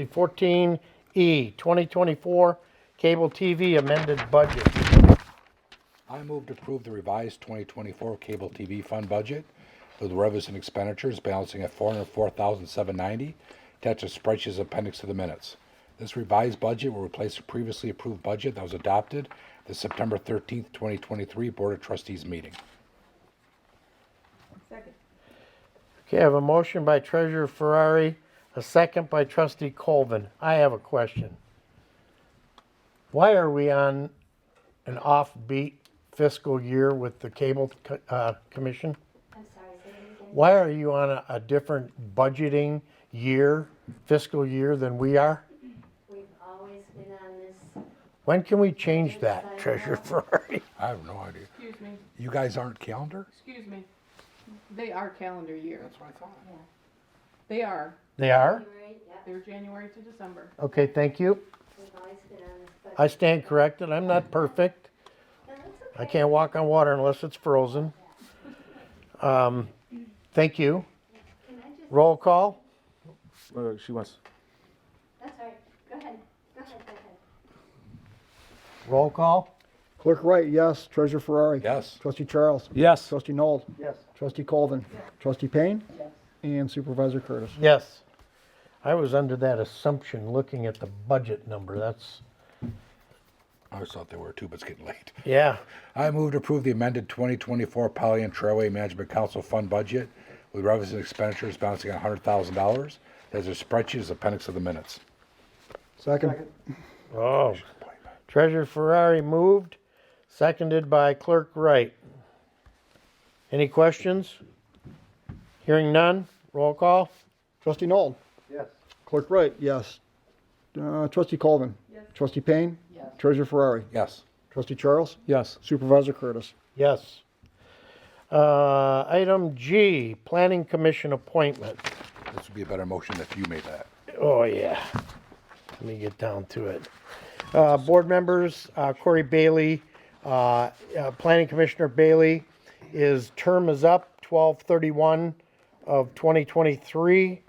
14E, 2024 Cable TV amended budget. I move to approve the revised 2024 cable TV fund budget with revenues and expenditures balancing at $404,790, attached to spreadsheet appendix to the minutes. This revised budget will replace the previously approved budget that was adopted at the September 13th, 2023 Board of Trustees meeting. Second. Okay, I have a motion by Treasurer Ferrari, a second by Trustee Colvin. I have a question. Why are we on an offbeat fiscal year with the cable commission? I'm sorry, say it again. Why are you on a different budgeting year, fiscal year than we are? We've always been on this. When can we change that, Treasurer Ferrari? I have no idea. Excuse me. You guys aren't calendar? Excuse me. They are calendar year. That's what I thought. They are. They are? January, yep, They're January to December. Okay, thank you. we've always been on this budget. I stand corrected. I'm not perfect. No, that's I okay. can't walk on water unless it's frozen. Thank you. Can I just, Roll call. She wants, that's all right, go ahead, go ahead. Roll call. Clerk Wright, yes. Treasurer Ferrari. Yes. Trustee Charles. yes. Trustee Noel. Yes. Trustee Colvin. Trustee Payne. Yes. And Supervisor Curtis. Yes. I was under that assumption looking at the budget number. That's, I always thought they were too, but it's getting late. yeah. I move to approve the amended 2024 Poly and Trailway Management Council fund budget with revenues and expenditures balancing at $100,000. There's a spreadsheet as appendix of the minutes. Second. Oh. Treasurer Ferrari moved, seconded by Clerk Wright. Any questions? Hearing none. Roll call. Trustee Noel. Yes. Clerk Wright, yes. Trustee Colvin. Yes. Trustee Payne. Yes. Treasurer Ferrari. Yes. Trustee Charles. Yes. Supervisor Curtis. Yes. Item G, Planning Commission appointment. This would be a better motion if you made that. Oh, yeah. Let me get down to it. Board members, Corey Bailey, Planning Commissioner Bailey, his term is up 12/31 of 2023.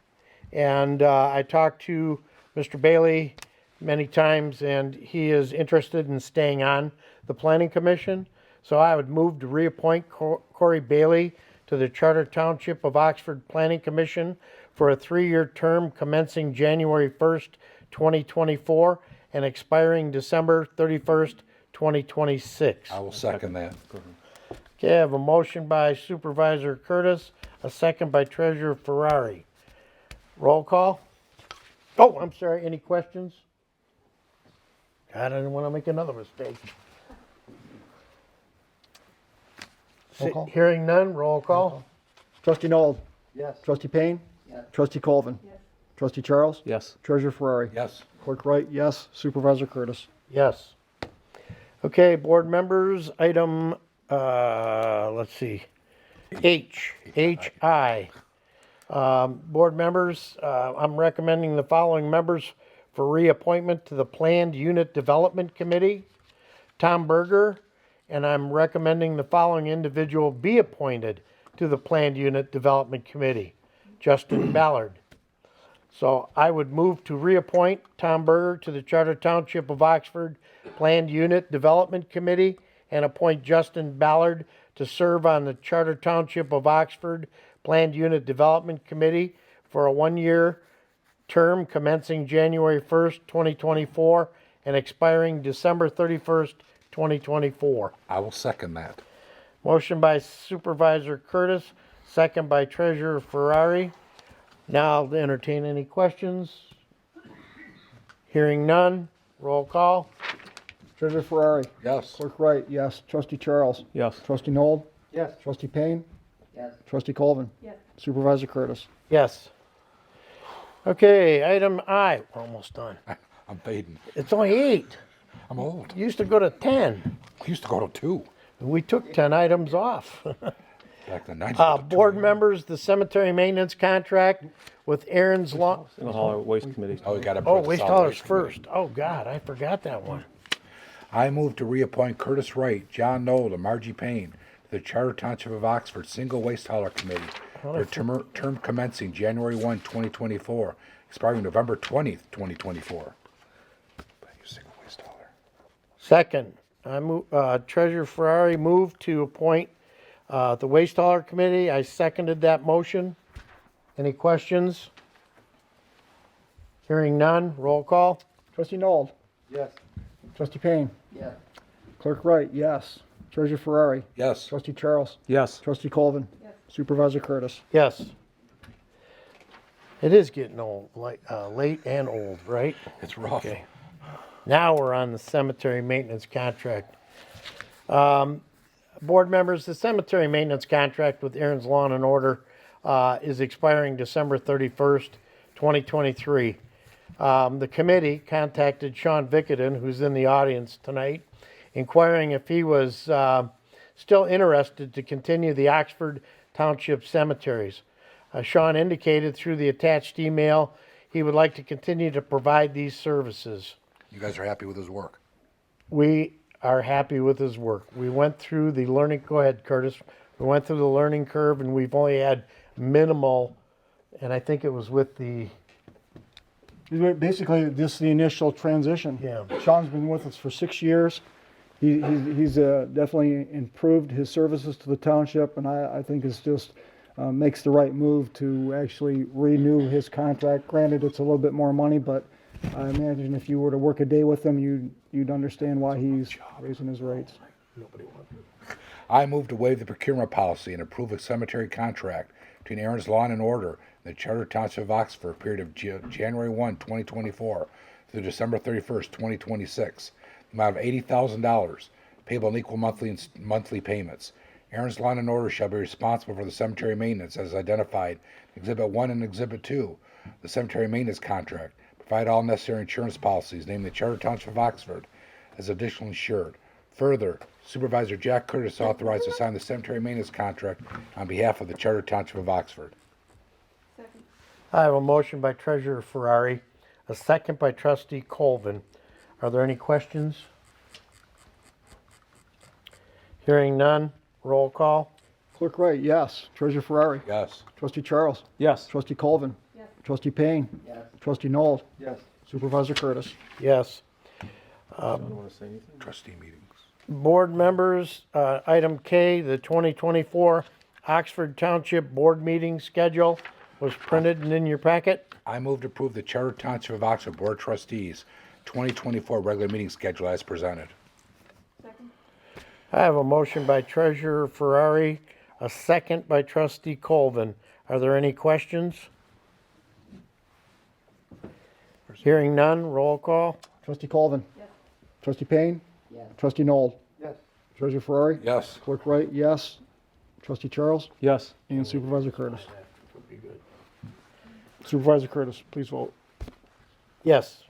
And I talked to Mr. Bailey many times, and he is interested in staying on the Planning Commission. So I would move to reappoint Corey Bailey to the Charter Township of Oxford Planning Commission for a 3-year term commencing January 1st, 2024 and expiring December 31st, 2026. I will second that. Okay, I have a motion by Supervisor Curtis, a second by Treasurer Ferrari. Roll call. Oh, I'm sorry, any questions? God, I didn't want to make another mistake. Roll call. Hearing none, roll call. Trustee Noel? Yes. Trustee Payne? Yes. Trustee Colvin? Yes. Trustee Charles? Yes. Treasurer Ferrari? Yes. Clerk Wright, yes. Supervisor Curtis? Yes. Okay, board members, item, let's see, HI. Board members, I'm recommending the following members for reappointment to the Planned Unit Development Committee. Tom Berger, and I'm recommending the following individual be appointed to the Planned Unit Development Committee. Justin Ballard. So I would move to reappoint Tom Berger to the Charter Township of Oxford Planned Unit Development Committee and appoint Justin Ballard to serve on the Charter Township of Oxford Planned Unit Development Committee for a 1-year term commencing January 1st, 2024 and expiring December 31st, 2024. I will second that. Motion by Supervisor Curtis, second by Treasurer Ferrari. Now I'll entertain any questions. Hearing none, roll call. Treasurer Ferrari? Yes. Clerk Wright, yes. Trustee Charles? Yes. Trustee Noel? Yes. Trustee Payne? Yes. Trustee Colvin? Yes. Supervisor Curtis? Yes. Okay, item I, we're almost done. I'm fading. It's only 8. I'm old. Used to go to 10. I used to go to 2. We took 10 items off. Back in the 90s. Board members, the cemetery maintenance contract with Aaron's Lawn. Single hauler waste committee. Oh, we got to. Oh, waste haulers first. Oh, God, I forgot that one. I move to reappoint Curtis Wright, John Knoll, and Margie Payne to the Charter Township of Oxford Single Waste Hauler Committee for a term commencing January 1, 2024, expiring November 20th, 2024. Single waste hauler. Second, I move, Treasurer Ferrari moved to appoint the waste hauler committee. I seconded that motion. Any questions? Hearing none, roll call. Trustee Noel? Yes. Trustee Payne? Yes. Clerk Wright, yes. Treasurer Ferrari? Yes. Trustee Charles? Yes. Trustee Colvin? Yes. Supervisor Curtis? Yes. It is getting old, like late and old, right? It's rough. Okay. Now we're on the cemetery maintenance contract. Board members, the cemetery maintenance contract with Aaron's Lawn and Order is expiring December 31st, 2023. The committee contacted Sean Vickerton, who's in the audience tonight, inquiring if he was still interested to continue the Oxford Township cemeteries. Sean indicated through the attached email he would like to continue to provide these services. You guys are happy with his work? We are happy with his work. We went through the learning, go ahead, Curtis. We went through the learning curve and we've only had minimal, and I think it was with the, Basically, this is the initial transition. Yeah. Sean's been with us for 6 years. He's definitely improved his services to the township, and I think it's just makes the right move to actually renew his contract. Granted, it's a little bit more money, but I imagine if you were to work a day with him, you'd understand why he's raising his rates. I move to waive the procurement policy and approve a cemetery contract between Aaron's Lawn and Order and the Charter Township of Oxford for a period of January 1, 2024 through December 31st, 2026. The amount of $80,000 payable in equal monthly payments. Aaron's Lawn and Order shall be responsible for the cemetery maintenance as identified in Exhibit 1 and Exhibit 2, the cemetery maintenance contract. Provide all necessary insurance policies, namely the Charter Township of Oxford as additional insured. Further, Supervisor Jack Curtis authorized to sign the cemetery maintenance contract on behalf of the Charter Township of Oxford. Second. I have a motion by Treasurer Ferrari, a second by Trustee Colvin. Are there any questions? Hearing none, roll call. Clerk Wright, yes. Treasurer Ferrari? Yes. Trustee Charles? Yes. Trustee Colvin? Yes. Trustee Payne? Yes. Trustee Noel? Yes. Supervisor Curtis? Yes. I don't want to say anything. Trustee meetings. Board members, item K, the 2024 Oxford Township Board Meeting Schedule. was printed and in your packet. I move to approve the Charter Township of Oxford Board of Trustees 2024 regular meeting schedule as presented. I have a motion by Treasurer Ferrari, a second by Trustee Colvin. Are there any questions? Hearing none, roll call. Trustee Colvin. Yes. Trustee Payne. Yes. Trustee Noel. Yes. Treasurer Ferrari. Yes. Clerk Wright, yes. Trustee Charles Yes. and Supervisor Curtis. Supervisor Curtis, please vote. Yes.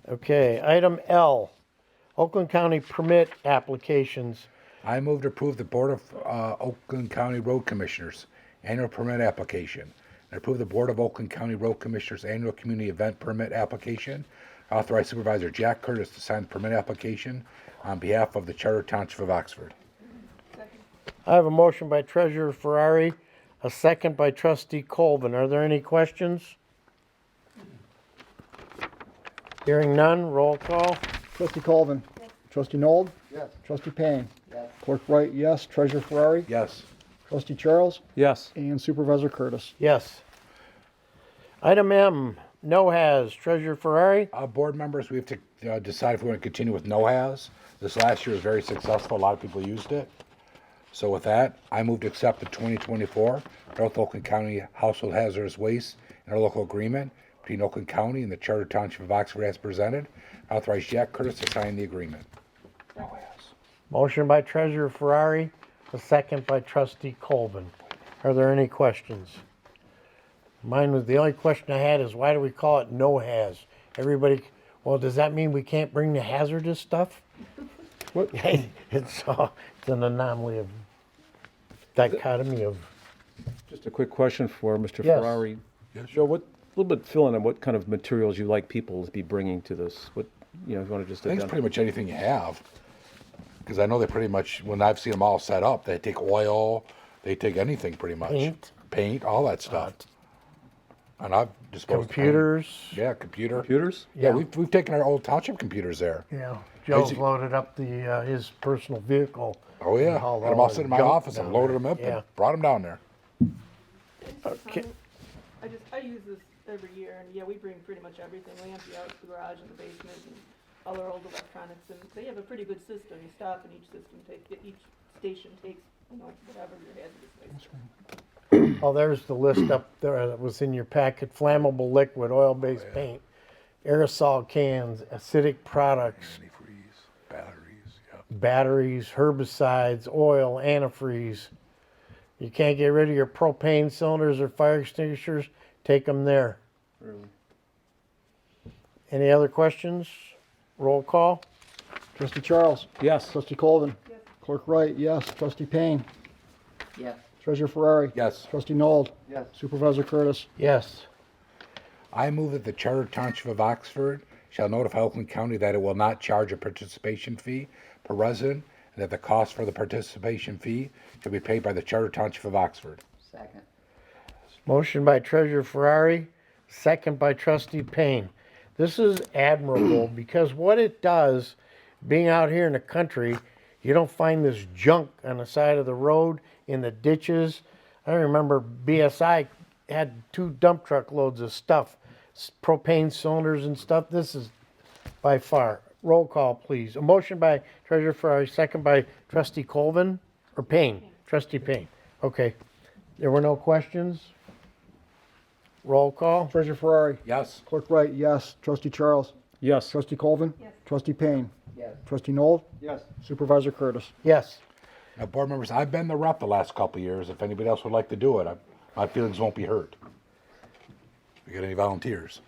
Okay, item L, Oakland County permit applications. I move to approve the Board of Oakland County Road Commissioners annual permit application. And approve the Board of Oakland County Road Commissioners annual community event permit application. Authorize Supervisor Jack Curtis to sign the permit application on behalf of the Charter Township of Oxford. I have a motion by Treasurer Ferrari, a second by Trustee Colvin. Are there any questions? Hearing none, roll call. Trustee Colvin. Trustee Noel. Yes. Trustee Payne. Yes. Clerk Wright, yes. Treasurer Ferrari. Yes. Trustee Charles Yes. and Supervisor Curtis. Yes. Item M, no has. Treasurer Ferrari. Board members, we have to decide if we want to continue with no-has. This last year was very successful. A lot of people used it. So with that, I move to accept the 2024 North Oakland County Household Hazardous Waste Interlocal Agreement between Oakland County and the Charter Township of Oxford as presented. Authorize Jack Curtis to sign the agreement. Motion by Treasurer Ferrari, a second by Trustee Colvin. Are there any questions? Mine was, the only question I had is why do we call it no has? Everybody, well, does that mean we can't bring the hazardous stuff? What? It's an anomaly of dichotomy of. Just a quick question for Mr. Yes. Ferrari. Joe, what, a little bit fill in on what kind of materials you like people to be bringing to this? What, you know, if you want to just I think it's identify. pretty much anything you have. Because I know they pretty much, when I've seen them all set up, they take oil, they take anything pretty much. Paint, all that stuff. And I've disposed of paint. Computers. Yeah, computer. Computers? Yeah, Yeah. we've taken our old township computers there. Yeah, Joe's Basic- loaded up the his personal vehicle. Oh, yeah. And hauled Had them all the sitting in my junk office and down loaded there. them up Yeah. and brought them down there. Okay. I use this every year, and yeah, we bring pretty much everything. We empty out the garage and the basement and all our old electronics, and they have a pretty good system. You stop and each station takes, you know, whatever your hazardous waste. Oh, there's the list up there that was in your packet. Flammable liquid, oil-based paint, aerosol cans, acidic products, Antifreeze, batteries, yeah. batteries, herbicides, oil, antifreeze. You can't get rid of your propane cylinders or fire extinguishers, take them there. Really? Any other questions? Roll call. Trustee Charles. Yes. Trustee Colvin. Clerk Wright, yes. Trustee Payne. Yes. Treasurer Ferrari. Yes. Trustee Noel. Yes. Supervisor Curtis. Yes. I move that the Charter Township of Oxford shall notify Oakland County that it will not charge a participation fee per resident and that the cost for the participation fee shall be paid by the Charter Township of Oxford. Second. Motion by Treasurer Ferrari, second by Trustee Payne. This is admirable because what it does, being out here in the country, you don't find this junk on the side of the road, in the ditches. I remember BSI had 2 dump truck loads of stuff, propane cylinders and stuff. This is by far. Roll call, please. A motion by Treasurer Ferrari, second by Trustee Colvin, or Payne? Trustee Payne. Okay. There were no questions? Roll call. Treasurer Ferrari. Yes. Clerk Wright, yes. Trustee Charles. Yes. Trustee Colvin. Yes. Trustee Payne. Yes. Trustee Noel. Yes. Supervisor Curtis. Yes. Now, board members, I've been the rep the last couple of years. If anybody else would like to do it, my feelings won't be hurt. We got any volunteers?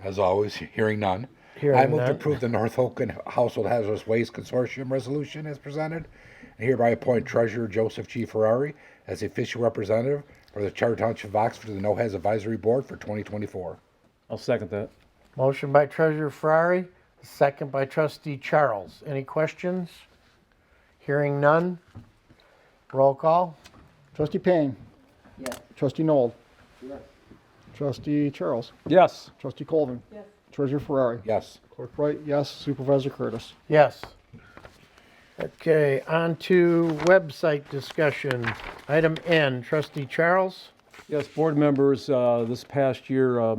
As always, hearing none. I move to approve the North Oakland Household Hazardous Waste Consortium resolution as presented, and hereby appoint Treasurer Joseph G. Ferrari as the official representative for the Charter Township of Oxford to the No-Haz Advisory Board for 2024. I'll second that. Motion by Treasurer Ferrari, second by Trustee Charles. Any questions? Hearing none. Roll call. Trustee Payne. Yes. Trustee Noel. Yes. Trustee Charles. Yes. Trustee Colvin. Yes. Treasurer Ferrari. Yes. Clerk Wright, yes. Supervisor Curtis. Yes. Okay, on to website discussion. Item N, trustee Charles? Yes, board members, this past year,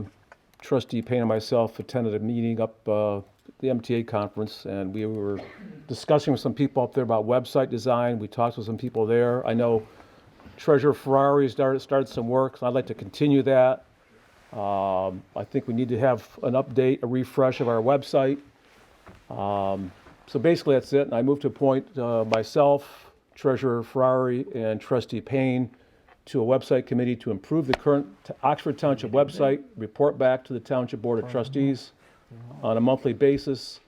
trustee Payne and myself attended a meeting up at the MTA conference, and we were discussing with some people up there about website design. We talked with some people there. I know Treasurer Ferrari started some work, so I'd like to continue that. I think we need to have an update, a refresh of our website. So basically, that's it. And I move to appoint myself, Treasurer Ferrari, and Trustee Payne to a website committee to improve the current Oxford Township website, report back to the Township Board of Trustees on a monthly basis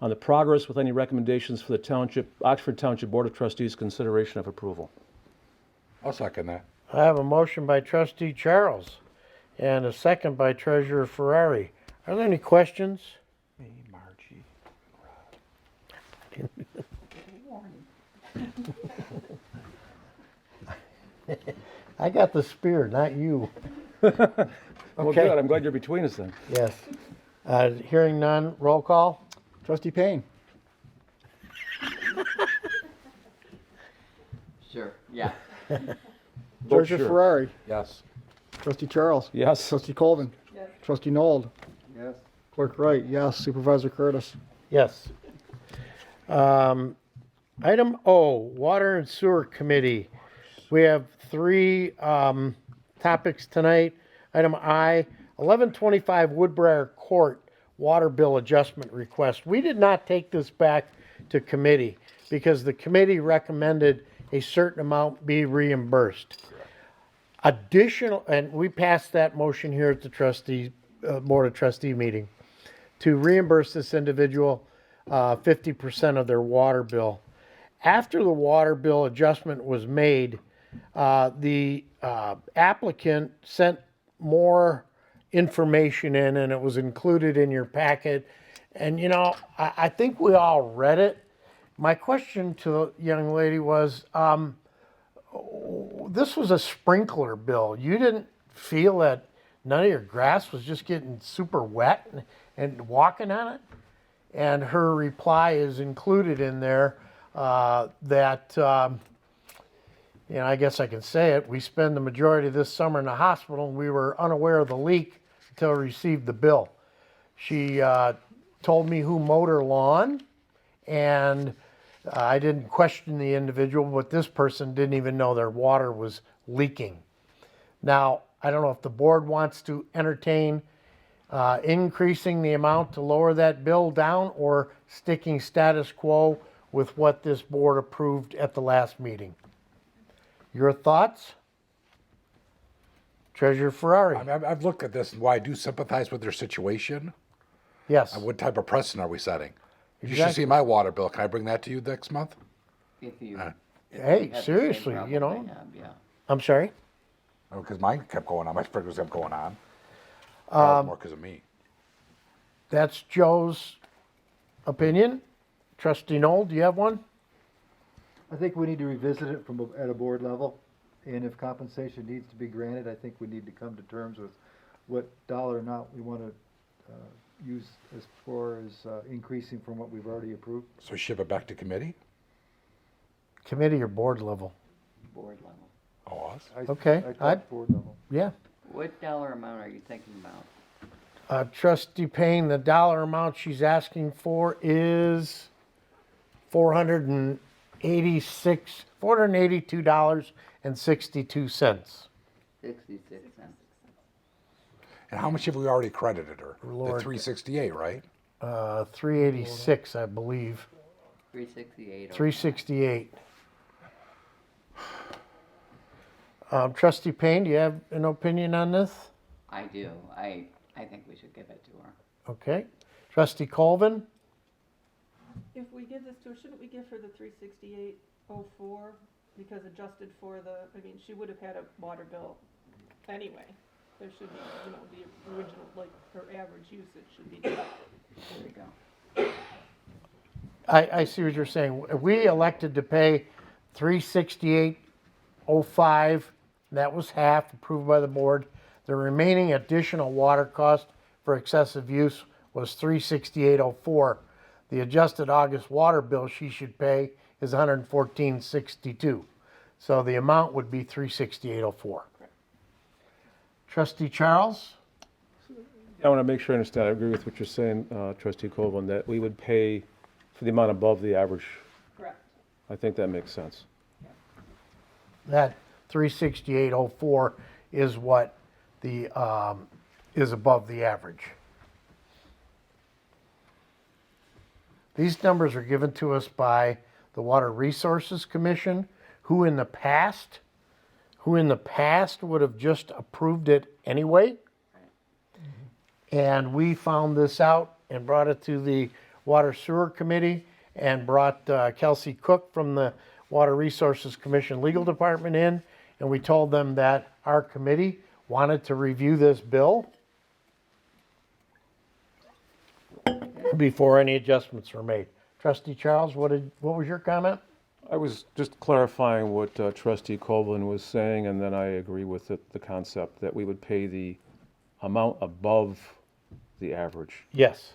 on the progress with any recommendations for the Oxford Township Board of Trustees' consideration of approval. I'll second that. I have a motion by trustee Charles and a second by treasurer Ferrari. Are there any questions? Me, Margie. I got the spear, not you. Well, good. I'm glad you're between us then. Yes. Hearing none, roll call? Trustee Payne. Sure, yeah. Treasurer sure. Ferrari. Yes. Trustee Charles. Yes. Trustee Colvin. Yes. Trustee Nold. Yes. Clerk Wright, yes. Supervisor Curtis. Yes. Item O, Water and Sewer Committee. We have three topics tonight. Item I, 1125 Woodbriar Court Water Bill Adjustment Request. We did not take this back to committee because the committee recommended a certain amount be reimbursed. Additional, and we passed that motion here at the Board of Trustee meeting to reimburse this individual 50% of their water bill. After the water bill adjustment was made, the applicant sent more information in, and it was included in your packet. And you know, I think we all read it. My question to the young lady was, this was a sprinkler bill. You didn't feel that none of your grass was just getting super wet and walking on it? And her reply is included in there that, you know, I guess I can say it. We spend the majority of this summer in the hospital, and we were unaware of the leak until we received the bill. She told me who mowed her lawn, and I didn't question the individual, but this person didn't even know their water was leaking. Now, I don't know if the board wants to entertain increasing the amount to lower that bill down or sticking status quo with what this board approved at the last meeting. Your thoughts? Treasurer Ferrari. I've looked at this and while I do sympathize with their situation, Yes. what type of precedent are we setting? You should Exactly. see my water bill. Can I bring that to you next month? If you Hey, have the same seriously, problem you know. I have, yeah. I'm sorry? Because mine kept going on. My sprinklers kept going on. That was more because of me. That's Joe's opinion. Trustee Noel, do you have one? I think we need to revisit it at a board level, and if compensation needs to be granted, I think we need to come to terms with what dollar amount we want to use as far as increasing from what we've already approved. So ship it back to committee? Committee or board level? Board level. Oh, us? Okay, I thought board level. Yeah. What dollar amount are you thinking about? Trustee Payne, the dollar amount she's asking for is $482.62. 66 cents. And how much have we already credited her? Lord. The 368, right? 386, I believe. 368. 368. Trustee Payne, do you have an opinion on this? I do. I think we should give it to her. Okay. Trustee Colvin? If we give this to her, shouldn't we give her the 368.04? Because adjusted for she would have had a water bill anyway. There should be, the original, like, her average usage should be deducted. There we go. I see what you're saying. We elected to pay $368.05. That was half approved by the board. The remaining additional water cost for excessive use was $368.04. The adjusted August water bill she should pay is 114.62. So the amount would be 368.04. Trustee Charles? I want to make sure I understand. I agree with what you're saying, Trustee Colvin, that we would pay for the amount above the average. Correct. I think that makes sense. That 368.04 is what the, is above the average. These numbers are given to us by the Water Resources Commission, who in the past would have just approved it anyway. And we found this out and brought it to the Water Sewer Committee and brought Kelsey Cook from the Water Resources Commission Legal Department in, and we told them that our committee wanted to review this bill before any adjustments were made. Trustee Charles, what was your comment? I was just clarifying what Trustee Colvin was saying, and then I agree with it, the concept that we would pay the amount above the average. Yes.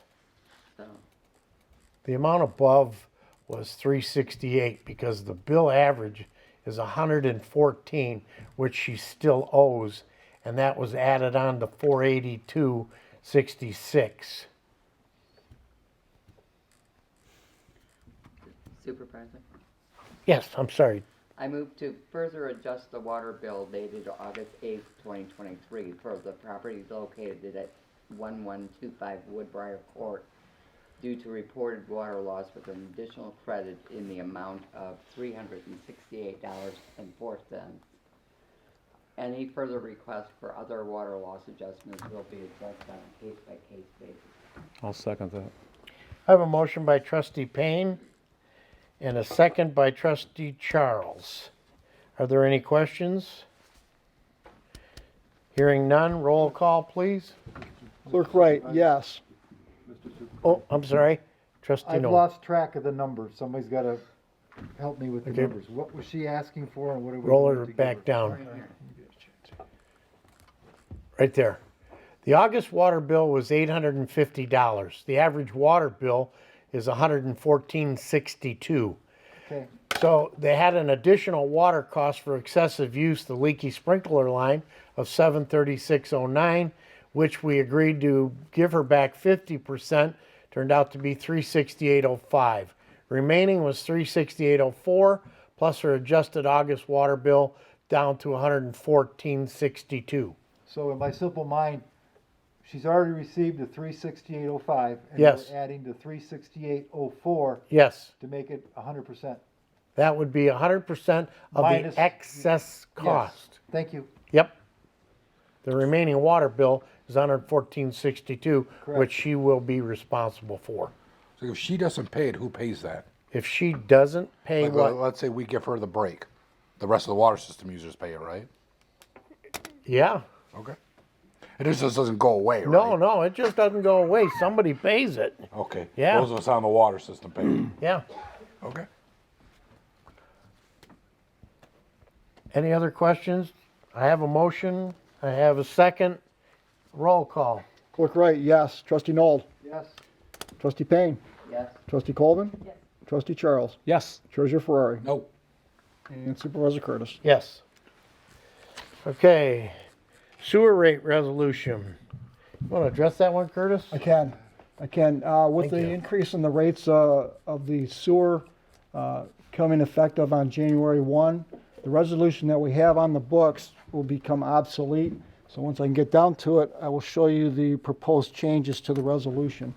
The amount above was 368 because the bill average is 114, which she still owes, and that was added on to 482.66. Supervisor? Yes, I'm sorry. I move to further adjust the water bill dated August 8th, 2023 for the property located at 1125 Woodbriar Court due to reported water loss with an additional credit in the amount of $368.04. Any further requests for other water loss adjustments will be addressed on a case-by-case basis. I'll second that. I have a motion by Trustee Payne and a second by Trustee Charles. Are there any questions? Hearing none, roll call, please. Clerk Wright, yes. Oh, I'm sorry. Trustee I've Noel. lost track of the numbers. Somebody's got to help me with the Okay. numbers. What was she asking for and what are we Roll going her to give back her? down. Right there. The August water bill was $850. The average water bill is $114.62. Okay. So they had an additional water cost for excessive use, the leaky sprinkler line of $736.09, which we agreed to give her back 50%, turned out to be $368.05. Remaining was $368.04 plus her adjusted August water bill down to $114.62. So in my simple mind, she's already received the 368.05 and Yes. we're adding the 368.04 Yes, to make it 100%. that would be 100% of Minus- the excess Yes. cost. Thank you. Yep. The remaining water bill is $114.62, Correct. which she will be responsible for. So if she doesn't pay it, who pays that? If she doesn't pay Like, what? let's say we give her the break. The rest of the water system users pay it, right? Yeah. Okay. It just doesn't go away, right? No, it just doesn't go away. Somebody pays it. Okay. Yeah. Those of us on the water system pay it. Yeah. Okay. Any other questions? I have a motion. I have a second. Roll call. Clerk Wright, yes. Trustee Noel. Yes. Trustee Payne. Yes. Trustee Colvin. Yes. Trustee Charles. Yes. Treasurer Ferrari. No. And Supervisor Curtis. Yes. Okay. Sewer rate resolution. You want to address that one, Curtis? I can. With Thank the you. increase in the rates of the sewer coming effective on January 1, the resolution that we have on the books will become obsolete. So once I can get down to it, I will show you the proposed changes to the resolution.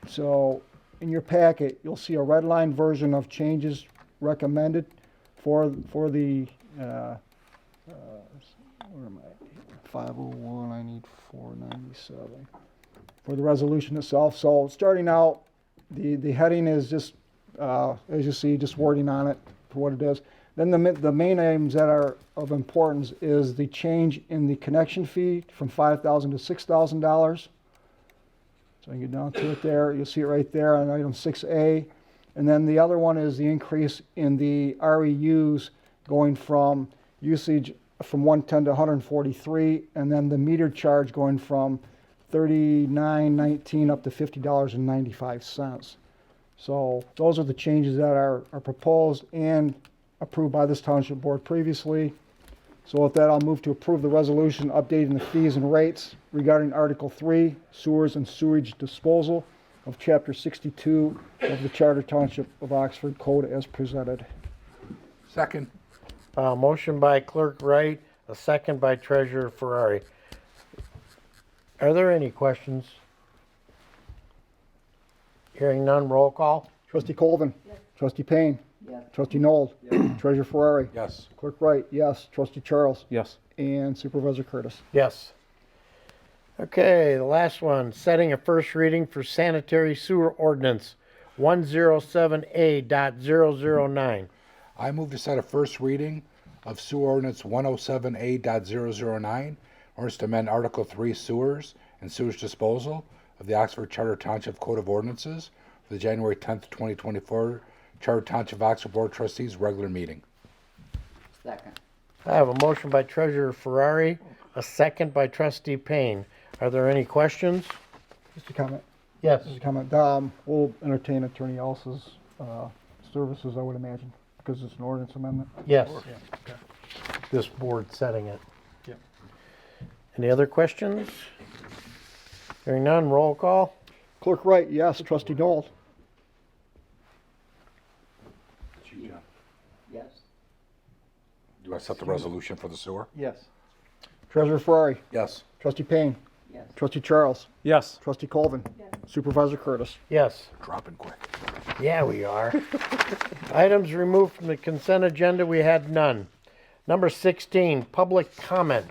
So in your packet, you'll see a red line version of changes recommended for the where am I? 501, I need 497 for the resolution itself. So starting out, the heading is just, as you see, just wording on it for what it is. Then the main items that are of importance is the change in the connection fee from $5,000 to $6,000. So I can get down to it there. You'll see it right there on item 6A. And then the other one is the increase in the REUs going from usage from 110 to 143, and then the meter charge going from $39.19 up to $50.95. So those are the changes that are proposed and approved by this township board previously. So with that, I'll move to approve the resolution updating the fees and rates regarding Article 3, sewers and sewage disposal of Chapter 62 of the Charter Township of Oxford Code as presented. Second. Motion by Clerk Wright, a second by Treasurer Ferrari. Are there any questions? Hearing none, roll call. Trustee Colvin. Yes. Trustee Payne. Yes. Trustee Noel. Treasurer Ferrari. Yes. Clerk Wright, yes. Trustee Charles. Yes. And Supervisor Curtis. Yes. Okay, the last one, setting a first reading for sanitary sewer ordinance 107A.009. I move to set a first reading of sewer ordinance 107A.009, ordinance to amend Article 3 sewers and sewage disposal of the Oxford Charter Township Code of Ordinances for the January 10th, 2024 Charter Township Oxford Board of Trustees regular meeting. Second. I have a motion by Treasurer Ferrari, a second by Trustee Payne. Are there any questions? Just a comment. Yes. Just a comment. We'll entertain Attorney Elsa's services, I would imagine, because it's an ordinance amendment. Yes. This board setting it. Yep. Any other questions? Hearing none, roll call. Clerk Wright, yes. Trustee Noel. Yes. Do I set the resolution for the sewer? Yes. Treasurer Ferrari. Yes. Trustee Payne. Yes. Trustee Charles. Yes. Trustee Colvin. Yes. Supervisor Curtis. Yes. Dropping quick. Yeah, we are. Items removed from the consent agenda, we had none. Number 16, public comment.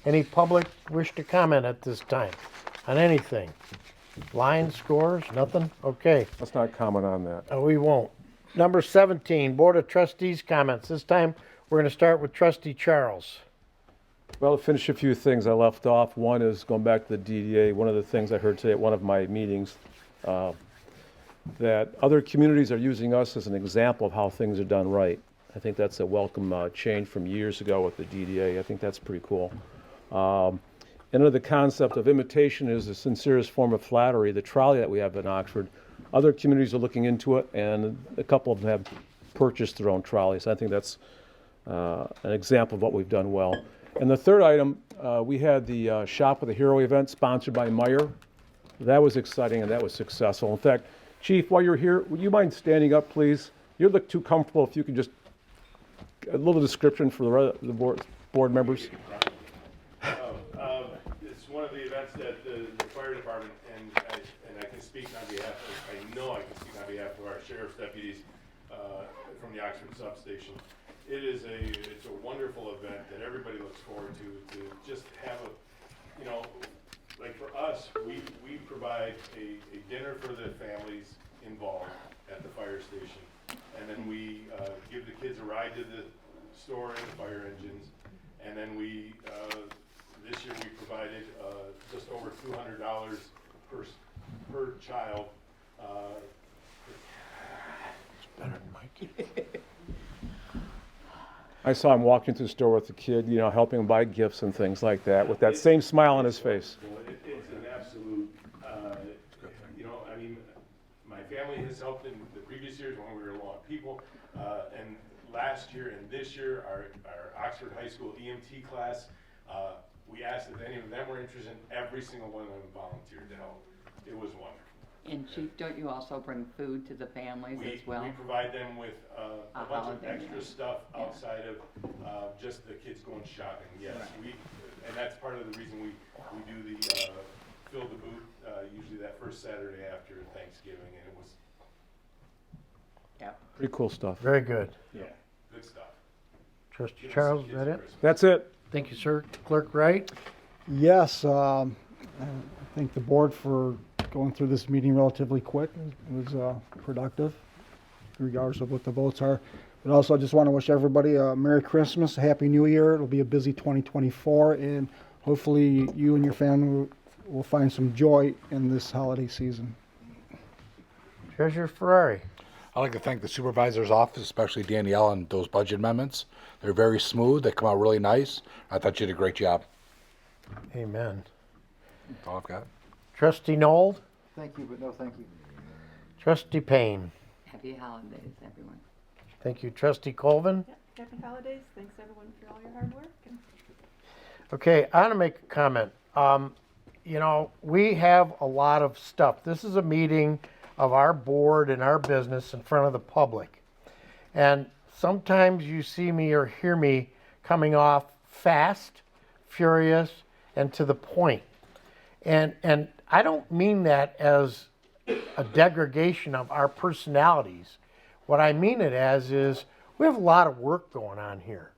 Any public wish to comment at this time on anything? Line, scores, nothing? Okay, Let's not comment on that. we won't. Number 17, Board of Trustees comments. This time, we're going to start with Trustee Charles. Well, to finish a few things I left off, one is going back to the DDA. One of the things I heard today at one of my meetings, that other communities are using us as an example of how things are done right. I think that's a welcome change from years ago with the DDA. I think that's pretty cool. And under the concept of imitation is the sincerest form of flattery, the trolley that we have in Oxford, other communities are looking into it, and a couple of them have purchased their own trolleys. I think that's an example of what we've done well. And the third item, we had the Shop with a Hero event sponsored by Meyer. That was exciting and that was successful. In fact, Chief, while you're here, would you mind standing up, please? You look too comfortable. If you could just a little description for the board members. It's one of the events that the fire department, and I can speak on behalf of, I know I can speak on behalf of our sheriff's deputies from the Oxford substation. It's a wonderful event that everybody looks forward to just have a, like for us, we provide a dinner for the families involved at the fire station. And then we give the kids a ride to the store and the fire engines. And then we, this year we provided just over $200 per child. It's better than Mike. I saw him walking through the store with the kid, helping him buy gifts and things like that, with that same smile on his face. It's an absolute, my family has helped in the previous years when we were low on people. And last year and this year, our Oxford High School EMT class, we asked if any of them were interested, and every single one of them volunteered to help. It was wonderful. And Chief, don't you also bring food to the families as well? We provide them with a bunch of extra meal. stuff outside of just the kids going shopping. Yes, Right. and that's part of the reason we do the fill the booth usually that first Saturday after Thanksgiving, and it was Pretty cool stuff. Very good. good stuff. Trustee Give us Charles, some is kids that a it? Christmas. That's it. Thank you, sir. Clerk Wright? Yes, I thank the board for going through this meeting relatively quick. It was productive, regardless of what the votes are. But also, I just want to wish everybody a Merry Christmas, a Happy New Year. It'll be a busy 2024, and hopefully you and your family will find some joy in this holiday season. Treasurer Ferrari? I'd like to thank the supervisor's office, especially Danielle, on those budget amendments. They're very smooth. They come out really nice. I thought you did a great job. Amen. That's all I've got. Trustee Noel? Thank you, but no thank you. Trustee Payne. Happy holidays, everyone. Thank you. Trustee Colvin. Yeah, happy holidays. Thanks everyone for all your hard work. And Okay, I want to make a comment. You know, we have a lot of stuff. This is a meeting of our board and our business in front of the public. And sometimes you see me or hear me coming off fast, furious, and to the point. And I don't mean that as a degradation of our personalities. What I mean it as is we have a lot of work going on here.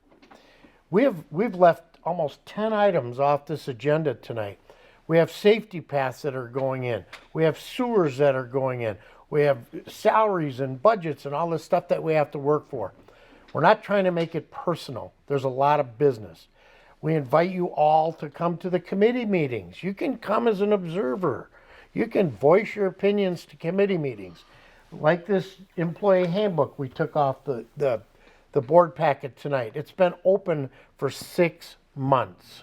We've left almost 10 items off this agenda tonight. We have safety paths that are going in. We have sewers that are going in. We have salaries and budgets and all this stuff that we have to work for. We're not trying to make it personal. There's a lot of business. We invite you all to come to the committee meetings. You can come as an observer. You can voice your opinions to committee meetings. Like this employee handbook we took off the board packet tonight. It's been open for 6 months.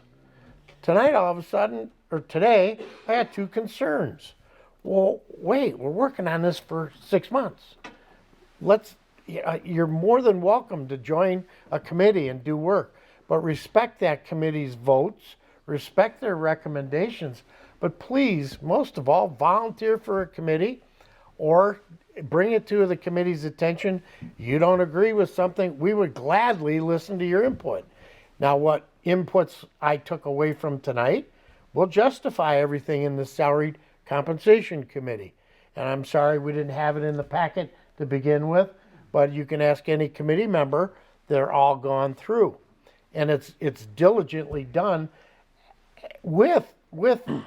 Tonight, all of a sudden, or today, I had 2 concerns. Well, wait, we're working on this for 6 months. You're more than welcome to join a committee and do work, but respect that committee's votes, respect their recommendations, but please, most of all, volunteer for a committee or bring it to the committee's attention. You don't agree with something, we would gladly listen to your input. Now, what inputs I took away from tonight will justify everything in the Salaried Compensation Committee. And I'm sorry we didn't have it in the packet to begin with, but you can ask any committee member, they're all gone through. And it's diligently done with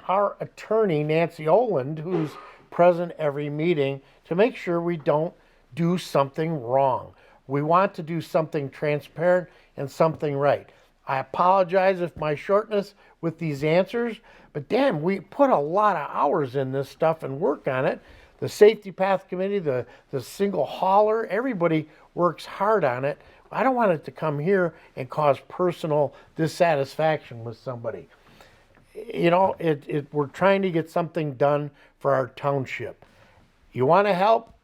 our attorney, Nancy Oland, who's present every meeting to make sure we don't do something wrong. We want to do something transparent and something right. I apologize if my shortness with these answers, but damn, we put a lot of hours in this stuff and work on it. The Safety Path Committee, the single hauler, everybody works hard on it. I don't want it to come here and cause personal dissatisfaction with somebody. You know, we're trying to get something done for our township. You want to help?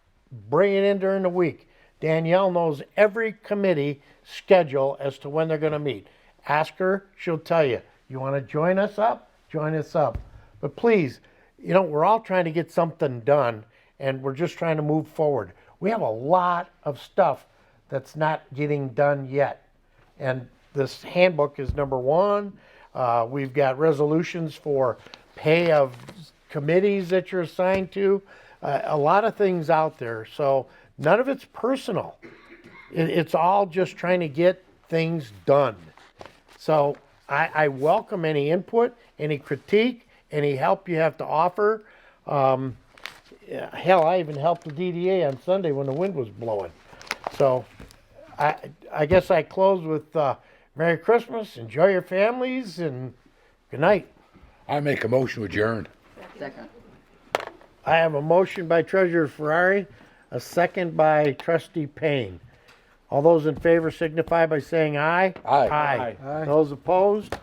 Bring it in during the week. Danielle knows every committee schedule as to when they're going to meet. Ask her, she'll tell you. You want to join us up? Join us up. But please, you know, we're all trying to get something done, and we're just trying to move forward. We have a lot of stuff that's not getting done yet. And this handbook is number 1. We've got resolutions for pay of committees that you're assigned to. A lot of things out there. So none of it's personal. It's all just trying to get things done. So I welcome any input, any critique, any help you have to offer. Hell, I even helped the DDA on Sunday when the wind was blowing. So I guess I close with Merry Christmas, enjoy your families, and good night. I make a motion to adjourn. Second. I have a motion by Treasurer Ferrari, a second by Trustee Payne. All those in favor signify by saying aye. Aye. Aye. Aye. Those opposed?